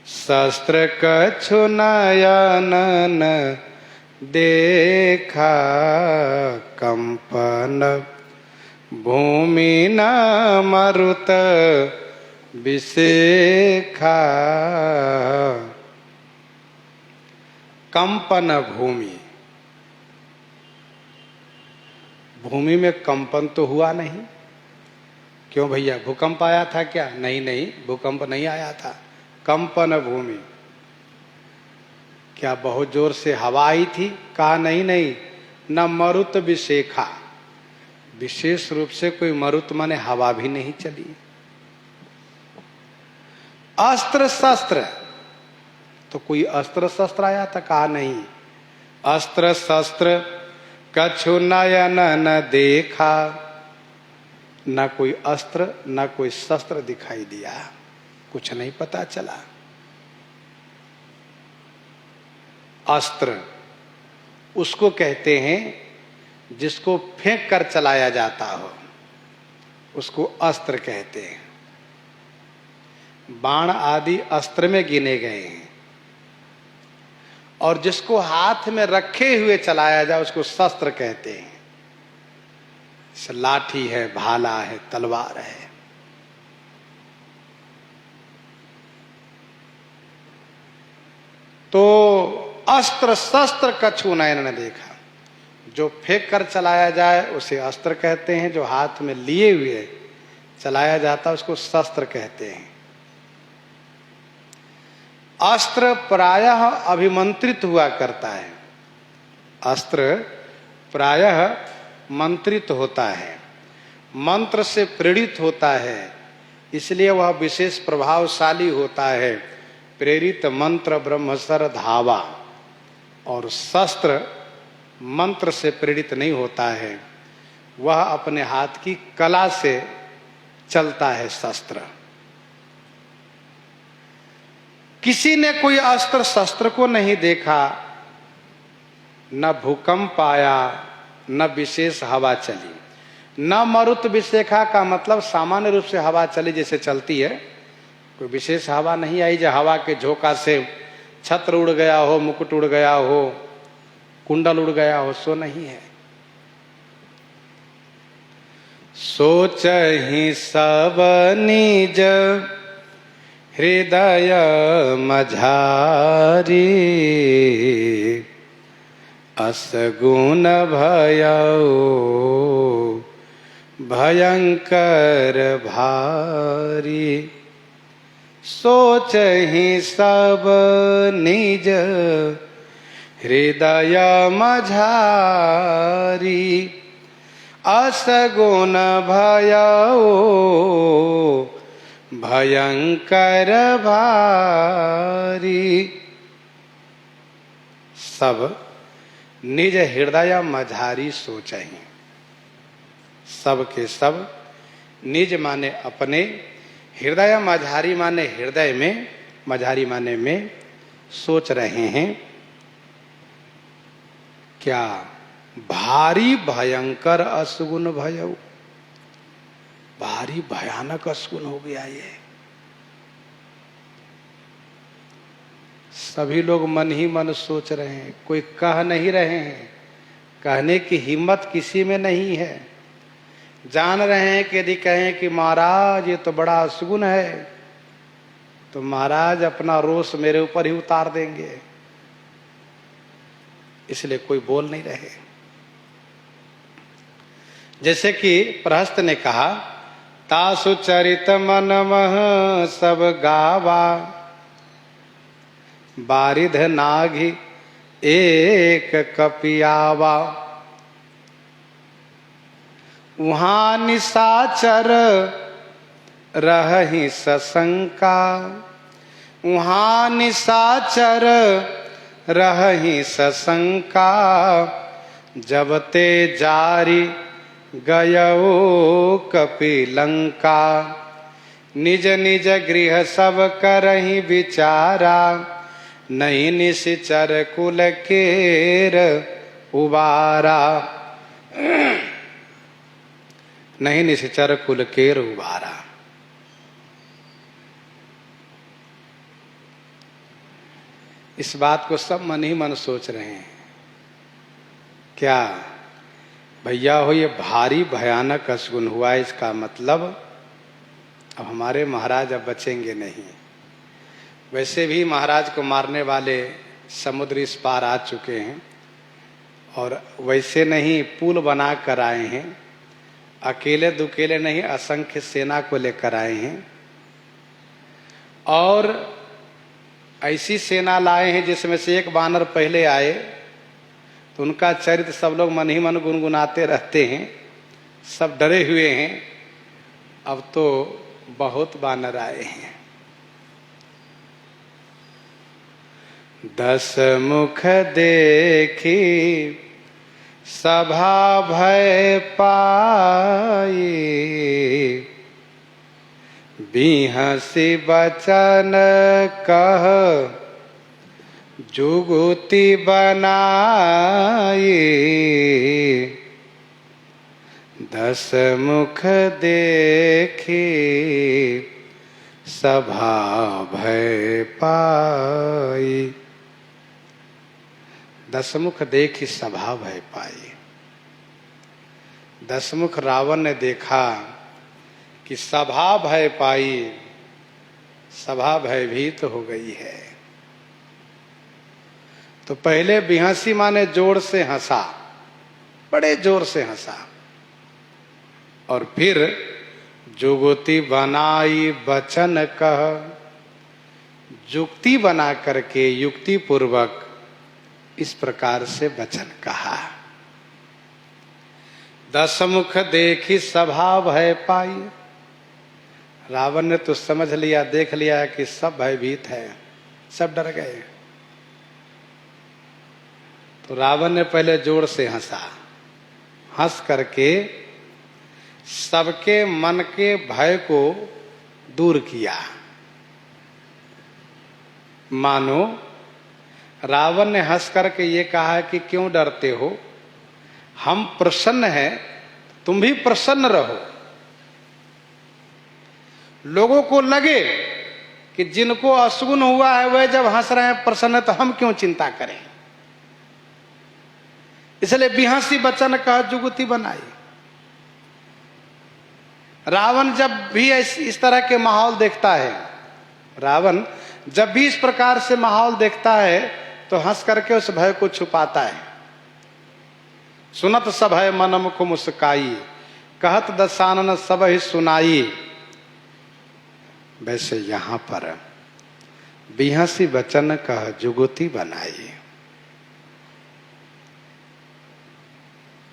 शस्त्र कछु नयन देखा। कंपन भूमि न मरुत विशेखा, कंपन भूमि, भूमि में कंपन तो हुआ नहीं। क्यों भैया, भूकंप आया था क्या? नहीं नहीं, भूकंप नहीं आया था। कंपन भूमि, क्या बहुत जोर से हवा आई थी? कहा नहीं नहीं, न मरुत विशेखा, विशेष रूप से कोई मरुत माने हवा भी नहीं चली। अस्त्र शस्त्र, तो कोई अस्त्र शस्त्र आया था? कहा नहीं। अस्त्र शस्त्र कछु नयन न देखा, न कोई अस्त्र न कोई शस्त्र दिखाई दिया, कुछ नहीं पता चला। अस्त्र उसको कहते हैं जिसको फेंक कर चलाया जाता हो, उसको अस्त्र कहते हैं। बाण आदि अस्त्र में गिने गए हैं। और जिसको हाथ में रखे हुए चलाया जाए उसको शस्त्र कहते हैं। लाठी है, भाला है, तलवार है। तो अस्त्र शस्त्र कछु नयन न देखा, जो फेंक कर चलाया जाए उसे अस्त्र कहते हैं, जो हाथ में लिए हुए चलाया जाता है उसको शस्त्र कहते हैं। अस्त्र प्रायः अभिमंत्रित हुआ करता है, अस्त्र प्रायः मंत्रित होता है, मंत्र से प्रेरित होता है, इसलिए वह विशेष प्रभावशाली होता है। प्रेरित मंत्र ब्रह्मसर धावा, और शस्त्र मंत्र से प्रेरित नहीं होता है, वह अपने हाथ की कला से चलता है शस्त्र। किसी ने कोई अस्त्र शस्त्र को नहीं देखा, न भूकंप आया, न विशेष हवा चली, न मरुत विशेखा का मतलब सामान्य रूप से हवा चली जैसे चलती है, कोई विशेष हवा नहीं आई जो हवा के झोंका से छत्र उड़ गया हो, मुकुट उड़ गया हो, कुंडल उड़ गया हो, सो नहीं है। सोच ही सब निज हृदय मझारी, असगुण भयो भयंकर भारी। सोच ही सब निज हृदय मझारी, असगुण भयो भयंकर भारी। सब निज हृदय मझारी सोचहि, सब के सब निज माने अपने, हृदय मझारी माने हृदय में, मझारी माने में सोच रहे हैं। क्या भारी भयंकर असगुन भयऊ, भारी भयानक असगुन हो गया ये। सभी लोग मन ही मन सोच रहे हैं, कोई कह नहीं रहे हैं, कहने की हिम्मत किसी में नहीं है। जान रहे हैं कि यदि कहें कि महाराज ये तो बड़ा असगुन है, तो महाराज अपना रोष मेरे ऊपर ही उतार देंगे, इसलिए कोई बोल नहीं रहे। जैसे कि प्रहस्त ने कहा, तासु चरित मन मह सब गावा, बारिध नाघी एक कपियावा। वहां निशाचर रहहि सशंका, वहां निशाचर रहहि सशंका। जब ते जारी गयो कपिलंका, निज निज गृह सब करहि विचारा। नहीं निश्चर कुल केर उबारा, नहीं निश्चर कुल केर उबारा। इस बात को सब मन ही मन सोच रहे हैं। क्या भैया हो, ये भारी भयानक असगुन हुआ, इसका मतलब अब हमारे महाराज अब बचेंगे नहीं। वैसे भी महाराज को मारने वाले समुद्र इस पार आ चुके हैं, और वैसे नहीं पुल बना कर आए हैं, अकेले दुकेले नहीं असंख्य सेना को लेकर आए हैं, और ऐसी सेना लाए हैं जिसमें से एक वानर पहले आए तो उनका चरित्र सब लोग मन ही मन गुनगुनाते रहते हैं, सब डरे हुए हैं। अब तो बहुत वानर आए हैं। 10 मुख देखी सभा भय पाई, बिहसी बचन कह जुगुति बनाई। 10 मुख देखी सभा भय पाई, 10 मुख देखी सभा भय पाई। 10 मुख रावण ने देखा कि सभा भय पाई, सभा भयभीत हो गई है। तो पहले बिहसी माने जोर से हंसा, बड़े जोर से हंसा, और फिर जुगुति बनाई बचन कह, जुक्ति बना करके युक्ति पूर्वक इस प्रकार से वचन कहा। 10 मुख देखी सभा भय पाई। रावण ने तो समझ लिया, देख लिया कि सब भयभीत है, सब डर गए। तो रावण ने पहले जोर से हंसा, हंस करके सबके मन के भय को दूर किया। मानो रावण ने हंस करके ये कहा कि क्यों डरते हो, हम प्रसन्न हैं, तुम भी प्रसन्न रहो। लोगों को लगे कि जिनको असगुन हुआ है वह जब हंस रहे हैं प्रसन्न है, तो हम क्यों चिंता करें। इसलिए बिहसी बचन कह जुगुति बनाई। रावण जब भी इस तरह के माहौल देखता है, रावण जब भी इस प्रकार से माहौल देखता है तो हंस करके उस भय को छुपाता है। सुनत सब है मन मुख मुस्काई, कहत दशानन सब ही सुनाई। वैसे यहां पर बिहसी बचन कह जुगुति बनाई।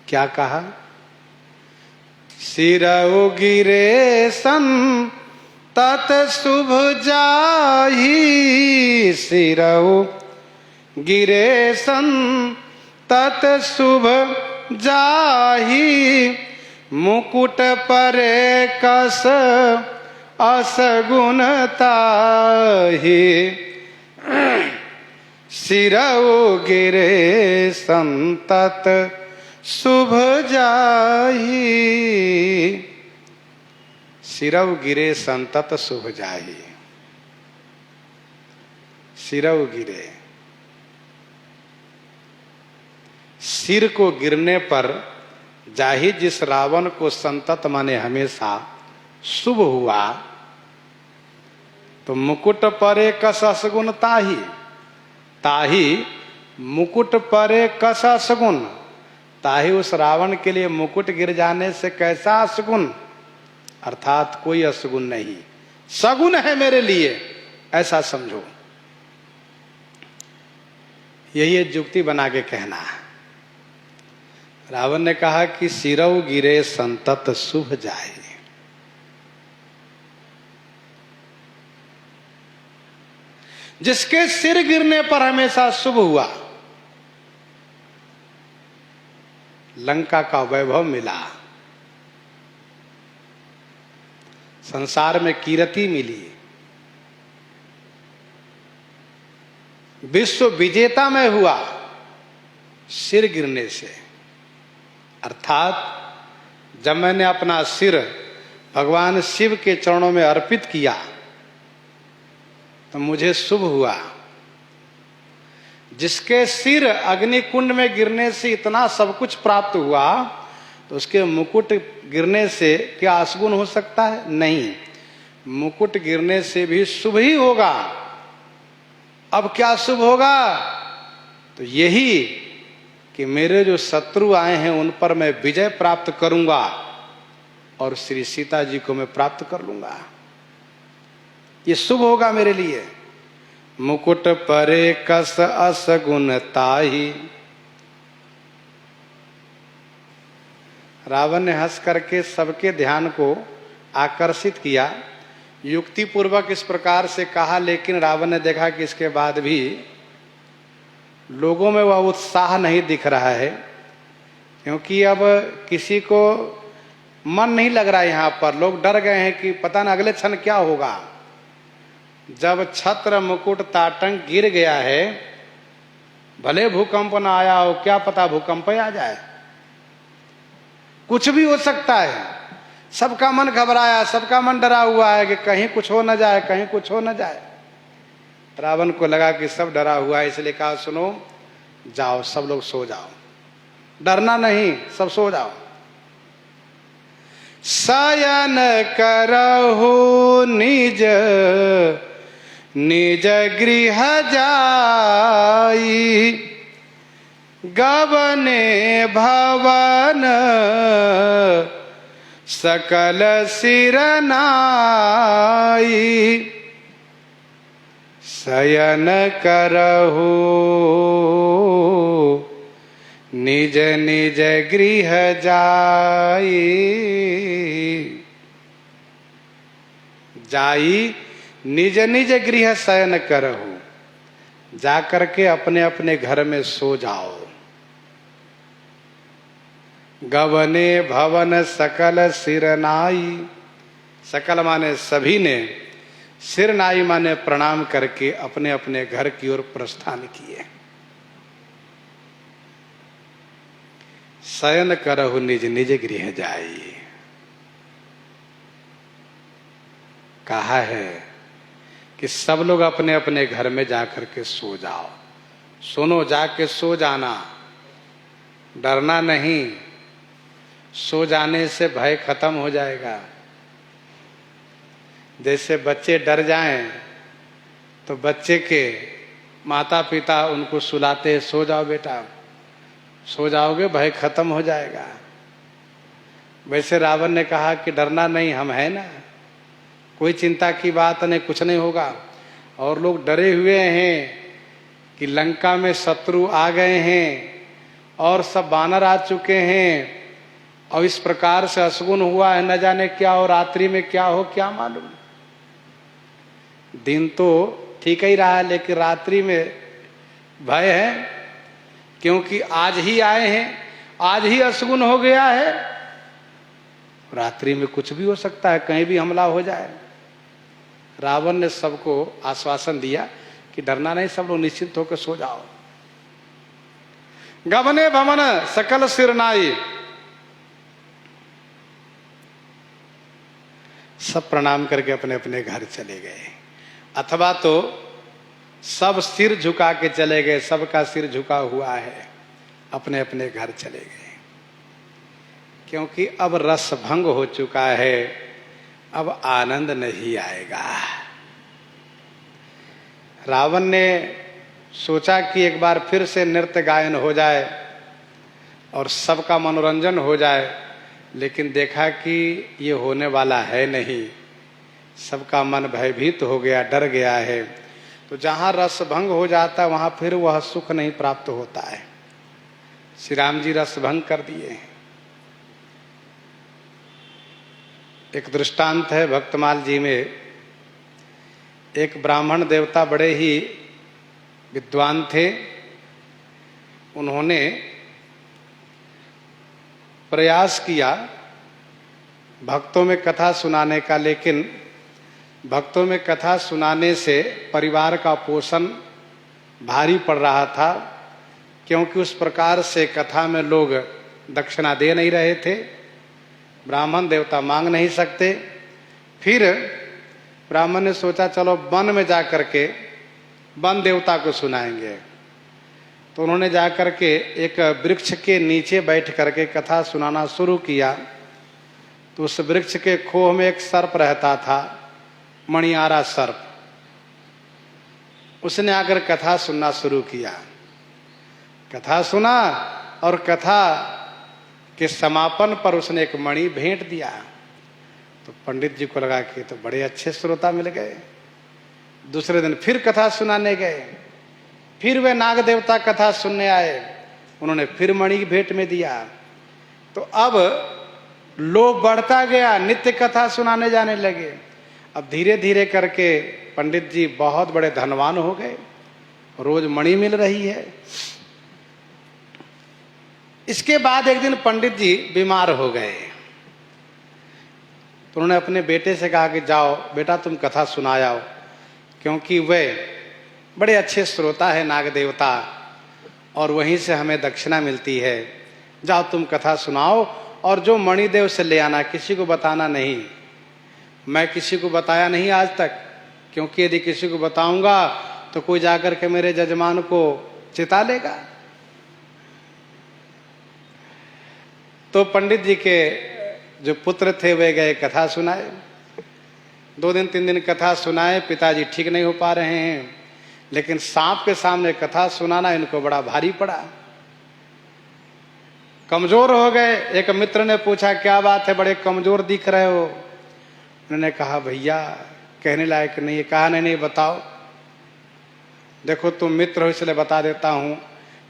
क्या कहा? सिरऊ गिरे सन तत शुभ जाही, सिरऊ गिरे सन तत शुभ जाही। मुकुट परे कस असगुन ताही, सिरऊ गिरे संतत शुभ जाही, सिरऊ गिरे संतत शुभ जाही। सिरऊ गिरे, सिर को गिरने पर जाहि जिस रावण को संतत माने हमेशा शुभ हुआ, तो मुकुट परे कस असगुन ताही, ताही मुकुट परे कस असगुन, ताही उस रावण के लिए मुकुट गिर जाने से कैसा असगुन, अर्थात कोई असगुन नहीं, सगुन है मेरे लिए, ऐसा समझो। यही एक जुक्ति बना के कहना है। रावण ने कहा कि सिरऊ गिरे संतत शुभ जाए, जिसके सिर गिरने पर हमेशा शुभ हुआ, लंका का वैभव मिला, संसार में कीर्ति मिली, विश्व विजेता में हुआ सिर गिरने से। अर्थात जब मैंने अपना सिर भगवान शिव के चरणों में अर्पित किया तो मुझे शुभ हुआ। जिसके सिर अग्निकुंड में गिरने से इतना सब कुछ प्राप्त हुआ, तो उसके मुकुट गिरने से क्या असगुन हो सकता है? नहीं, मुकुट गिरने से भी शुभ ही होगा। अब क्या शुभ होगा? तो यही कि मेरे जो शत्रु आए हैं उन पर मैं विजय प्राप्त करूंगा और श्री सीता जी को मैं प्राप्त कर लूंगा। ये शुभ होगा मेरे लिए। मुकुट परे कस असगुन ताही। रावण ने हंस करके सबके ध्यान को आकर्षित किया, युक्ति पूर्वक इस प्रकार से कहा, लेकिन रावण ने देखा कि इसके बाद भी लोगों में वह उत्साह नहीं दिख रहा है, क्योंकि अब किसी को मन नहीं लग रहा है। यहाँ पर लोग डर गए हैं कि पता न अगले क्षण क्या होगा। जब छत्र मुकुट ताटंक गिर गया है, भले भूकंप ना आया हो, क्या पता भूकंप आ जाए, कुछ भी हो सकता है। सबका मन घबराया, सबका मन डरा हुआ है कि कहीं कुछ हो न जाए, कहीं कुछ हो न जाए। रावण को लगा कि सब डरा हुआ है, इसलिए कहा सुनो, जाओ सब लोग सो जाओ, डरना नहीं, सब सो जाओ। शयन करहु निज निज गृह जाई, गबने भवन सकल सिर नाई। शयन करहु निज निज गृह जाई, जाई निज निज गृह शयन करहु, जा करके अपने अपने घर में सो जाओ। गवने भवन सकल सिर नाई, सकल माने सभी ने, सिर नाई माने प्रणाम करके अपने अपने घर की ओर प्रस्थान किए। शयन करहु निज निज गृह जाई। कहा है कि सब लोग अपने अपने घर में जाकर के सो जाओ। सुनो, जाके सो जाना, डरना नहीं। सो जाने से भय खत्म हो जाएगा। जैसे बच्चे डर जाएं तो बच्चे के माता पिता उनको सुलाते हैं, सो जाओ बेटा, सो जाओगे भय खत्म हो जाएगा। वैसे रावण ने कहा कि डरना नहीं, हम हैं ना, कोई चिंता की बात नहीं, कुछ नहीं होगा। और लोग डरे हुए हैं कि लंका में शत्रु आ गए हैं और सब बानर आ चुके हैं और इस प्रकार से असगुन हुआ है, न जाने क्या हो, रात्रि में क्या हो क्या मालूम। दिन तो ठीक ही रहा है, लेकिन रात्रि में भय है, क्योंकि आज ही आए हैं, आज ही असगुन हो गया है। रात्रि में कुछ भी हो सकता है, कहीं भी हमला हो जाए। रावण ने सबको आश्वासन दिया कि डरना नहीं, सब लोग निश्चिंत होकर सो जाओ। गबने भवन सकल सिरनाई, सब प्रणाम करके अपने अपने घर चले गए, अथवा तो सब सिर झुका के चले गए, सबका सिर झुका हुआ है, अपने अपने घर चले गए। क्योंकि अब रस भंग हो चुका है, अब आनंद नहीं आएगा। रावण ने सोचा कि एक बार फिर से नृत्य गायन हो जाए और सबका मनोरंजन हो जाए, लेकिन देखा कि ये होने वाला है नहीं। सबका मन भयभीत हो गया, डर गया है। तो जहाँ रस भंग हो जाता है वहाँ फिर वह सुख नहीं प्राप्त होता है। श्री राम जी रस भंग कर दिए हैं। एक दृष्टांत है भक्तमाल जी में, एक ब्राह्मण देवता बड़े ही विद्वान थे। उन्होंने प्रयास किया भक्तों में कथा सुनाने का, लेकिन भक्तों में कथा सुनाने से परिवार का पोषण भारी पड़ रहा था, क्योंकि उस प्रकार से कथा में लोग दक्षिणा दे नहीं रहे थे, ब्राह्मण देवता मांग नहीं सकते। फिर ब्राह्मण ने सोचा चलो वन में जा करके वन देवता को सुनाएंगे। तो उन्होंने जाकर के एक वृक्ष के नीचे बैठ करके कथा सुनाना शुरू किया। तो उस वृक्ष के खोह में एक सर्प रहता था, मणियारा सर्प। उसने आकर कथा सुनना शुरू किया। कथा सुना और कथा के समापन पर उसने एक मणि भेंट दिया। तो पंडित जी को लगा कि तो बड़े अच्छे श्रोता मिल गए। दूसरे दिन फिर कथा सुनाने गए, फिर वे नाग देवता कथा सुनने आए, उन्होंने फिर मणि भेंट में दिया। तो अब लोभ बढ़ता गया, नित्य कथा सुनाने जाने लगे। अब धीरे धीरे करके पंडित जी बहुत बड़े धनवान हो गए, रोज मणि मिल रही है। इसके बाद एक दिन पंडित जी बीमार हो गए। तो उन्होंने अपने बेटे से कहा कि जाओ बेटा तुम कथा सुनाओ, क्योंकि वे बड़े अच्छे श्रोता है नाग देवता और वहीं से हमें दक्षिणा मिलती है। जाओ तुम कथा सुनाओ और जो मणिदेव से ले आना, किसी को बताना नहीं। मैं किसी को बताया नहीं आज तक, क्योंकि यदि किसी को बताऊंगा तो कोई जाकर के मेरे जजमान को चिता लेगा। तो पंडित जी के जो पुत्र थे वे गए कथा सुनाए। 2 दिन 3 दिन कथा सुनाए, पिताजी ठीक नहीं हो पा रहे हैं, लेकिन सांप के सामने कथा सुनाना इनको बड़ा भारी पड़ा, कमजोर हो गए। एक मित्र ने पूछा क्या बात है, बड़े कमजोर दिख रहे हो। उन्होंने कहा भैया कहने लायक नहीं है। कहा नहीं बताओ। देखो तुम मित्र हो इसलिए बता देता हूँ,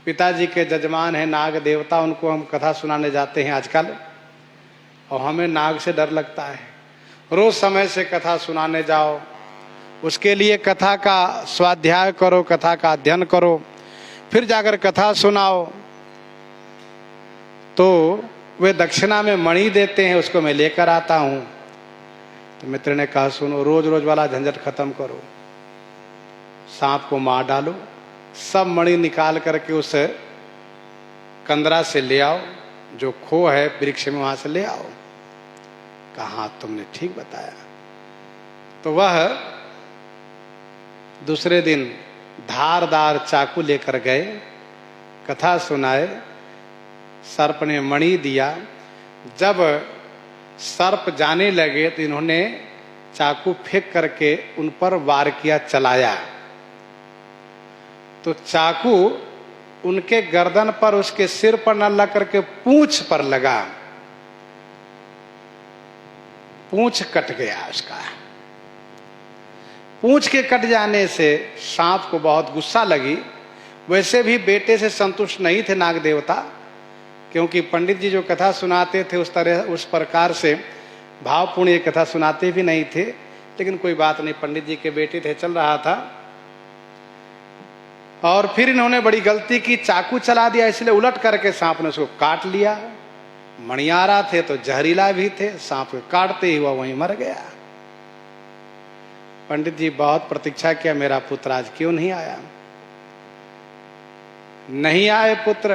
पिताजी के जजमान है नाग देवता, उनको हम कथा सुनाने जाते हैं आजकल, और हमें नाग से डर लगता है। रोज समय से कथा सुनाने जाओ, उसके लिए कथा का स्वाध्याय करो, कथा का अध्ययन करो, फिर जाकर कथा सुनाओ। तो वे दक्षिणा में मणि देते हैं, उसको मैं लेकर आता हूं। तो मित्र ने कहा सुनो, रोज रोज वाला झंझट खत्म करो, सांप को मार डालो, सब मणि निकाल करके उस कंदरा से ले आओ, जो खो है वृक्ष में वहां से ले आओ। कहा तुमने ठीक बताया। तो वह दूसरे दिन धारदार चाकू लेकर गए, कथा सुनाए, सर्प ने मणि दिया। जब सर्प जाने लगे तो इन्होंने चाकू फेंक करके उन पर वार किया, चलाया। तो चाकू उनके गर्दन पर, उसके सिर पर न लग करके पूंछ पर लगा, पूंछ कट गया उसका। पूंछ के कट जाने से सांप को बहुत गुस्सा लगी। वैसे भी बेटे से संतुष्ट नहीं थे नाग देवता, क्योंकि पंडित जी जो कथा सुनाते थे उस प्रकार से भावपूर्ण कथा सुनाते भी नहीं थे। लेकिन कोई बात नहीं, पंडित जी के बेटे थे, चल रहा था। और फिर इन्होंने बड़ी गलती की, चाकू चला दिया, इसलिए उलट करके सांप ने उसको काट लिया। मणियारा थे तो जहरीला भी थे, सांप को काटते ही वह वहीं मर गया। पंडित जी बहुत प्रतीक्षा किया, मेरा पुत्र आज क्यों नहीं आया? नहीं आए पुत्र।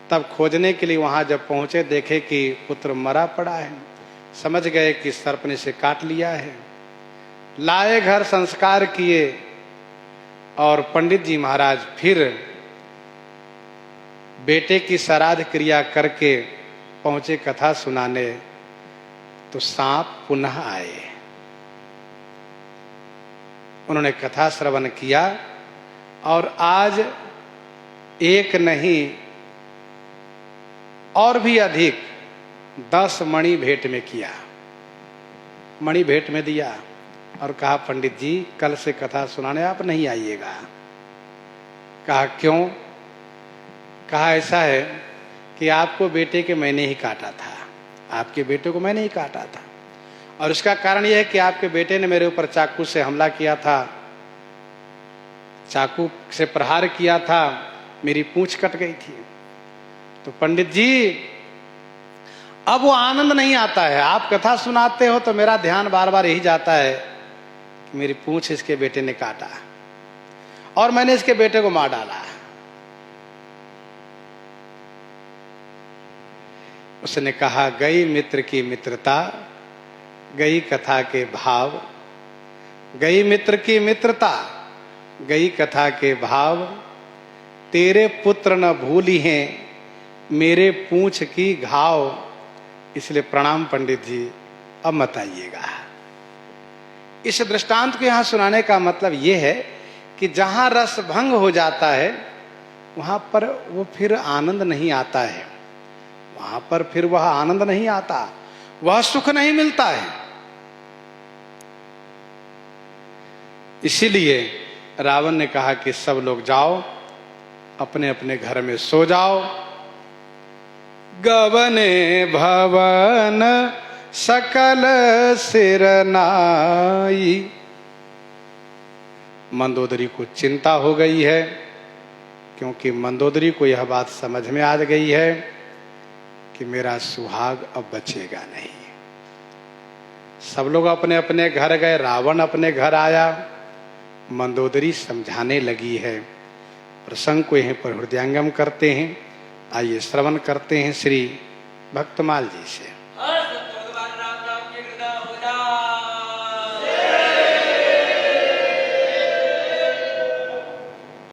तब खोजने के लिए वहां जब पहुंचे, देखे कि पुत्र मरा पड़ा है। समझ गए कि सर्प ने इसे काट लिया है। लाए घर, संस्कार किए, और पंडित जी महाराज फिर बेटे की श्राद्ध क्रिया करके पहुंचे कथा सुनाने, तो सांप पुनः आए। उन्होंने कथा श्रवण किया और आज एक नहीं और भी अधिक 10 मणि भेंट में किया। मणि भेंट में दिया और कहा, पंडित जी कल से कथा सुनाने आप नहीं आइएगा। कहा क्यों? कहा ऐसा है कि आपको बेटे के मैंने ही काटा था, आपके बेटे को मैंने ही काटा था, और उसका कारण यह है कि आपके बेटे ने मेरे ऊपर चाकू से हमला किया था, चाकू से प्रहार किया था, मेरी पूंछ कट गई थी। तो पंडित जी अब वो आनंद नहीं आता है। आप कथा सुनाते हो तो मेरा ध्यान बार बार यही जाता है कि मेरी पूंछ इसके बेटे ने काटा और मैंने इसके बेटे को मार डाला। उसने कहा, गई मित्र की मित्रता, गई कथा के भाव, गई मित्र की मित्रता, गई कथा के भाव, तेरे पुत्र न भूली हैं मेरे पूंछ की घाव। इसलिए प्रणाम पंडित जी, अब मत आइएगा। इस दृष्टांत को यहां सुनाने का मतलब यह है कि जहां रस भंग हो जाता है वहां पर वो फिर आनंद नहीं आता है, वहां पर फिर वह आनंद नहीं आता, वह सुख नहीं मिलता है। इसीलिए रावण ने कहा कि सब लोग जाओ, अपने अपने घर में सो जाओ। गवने भवन सकल सिर नाई। मंदोदरी को चिंता हो गई है, क्योंकि मंदोदरी को यह बात समझ में आ गई है कि मेरा सुहाग अब बचेगा नहीं। सब लोग अपने अपने घर गए, रावण अपने घर आया। मंदोदरी समझाने लगी है। प्रसंग को यहीं पर हृदयंगम करते हैं। आइए श्रवण करते हैं श्री भक्तमाल जी से।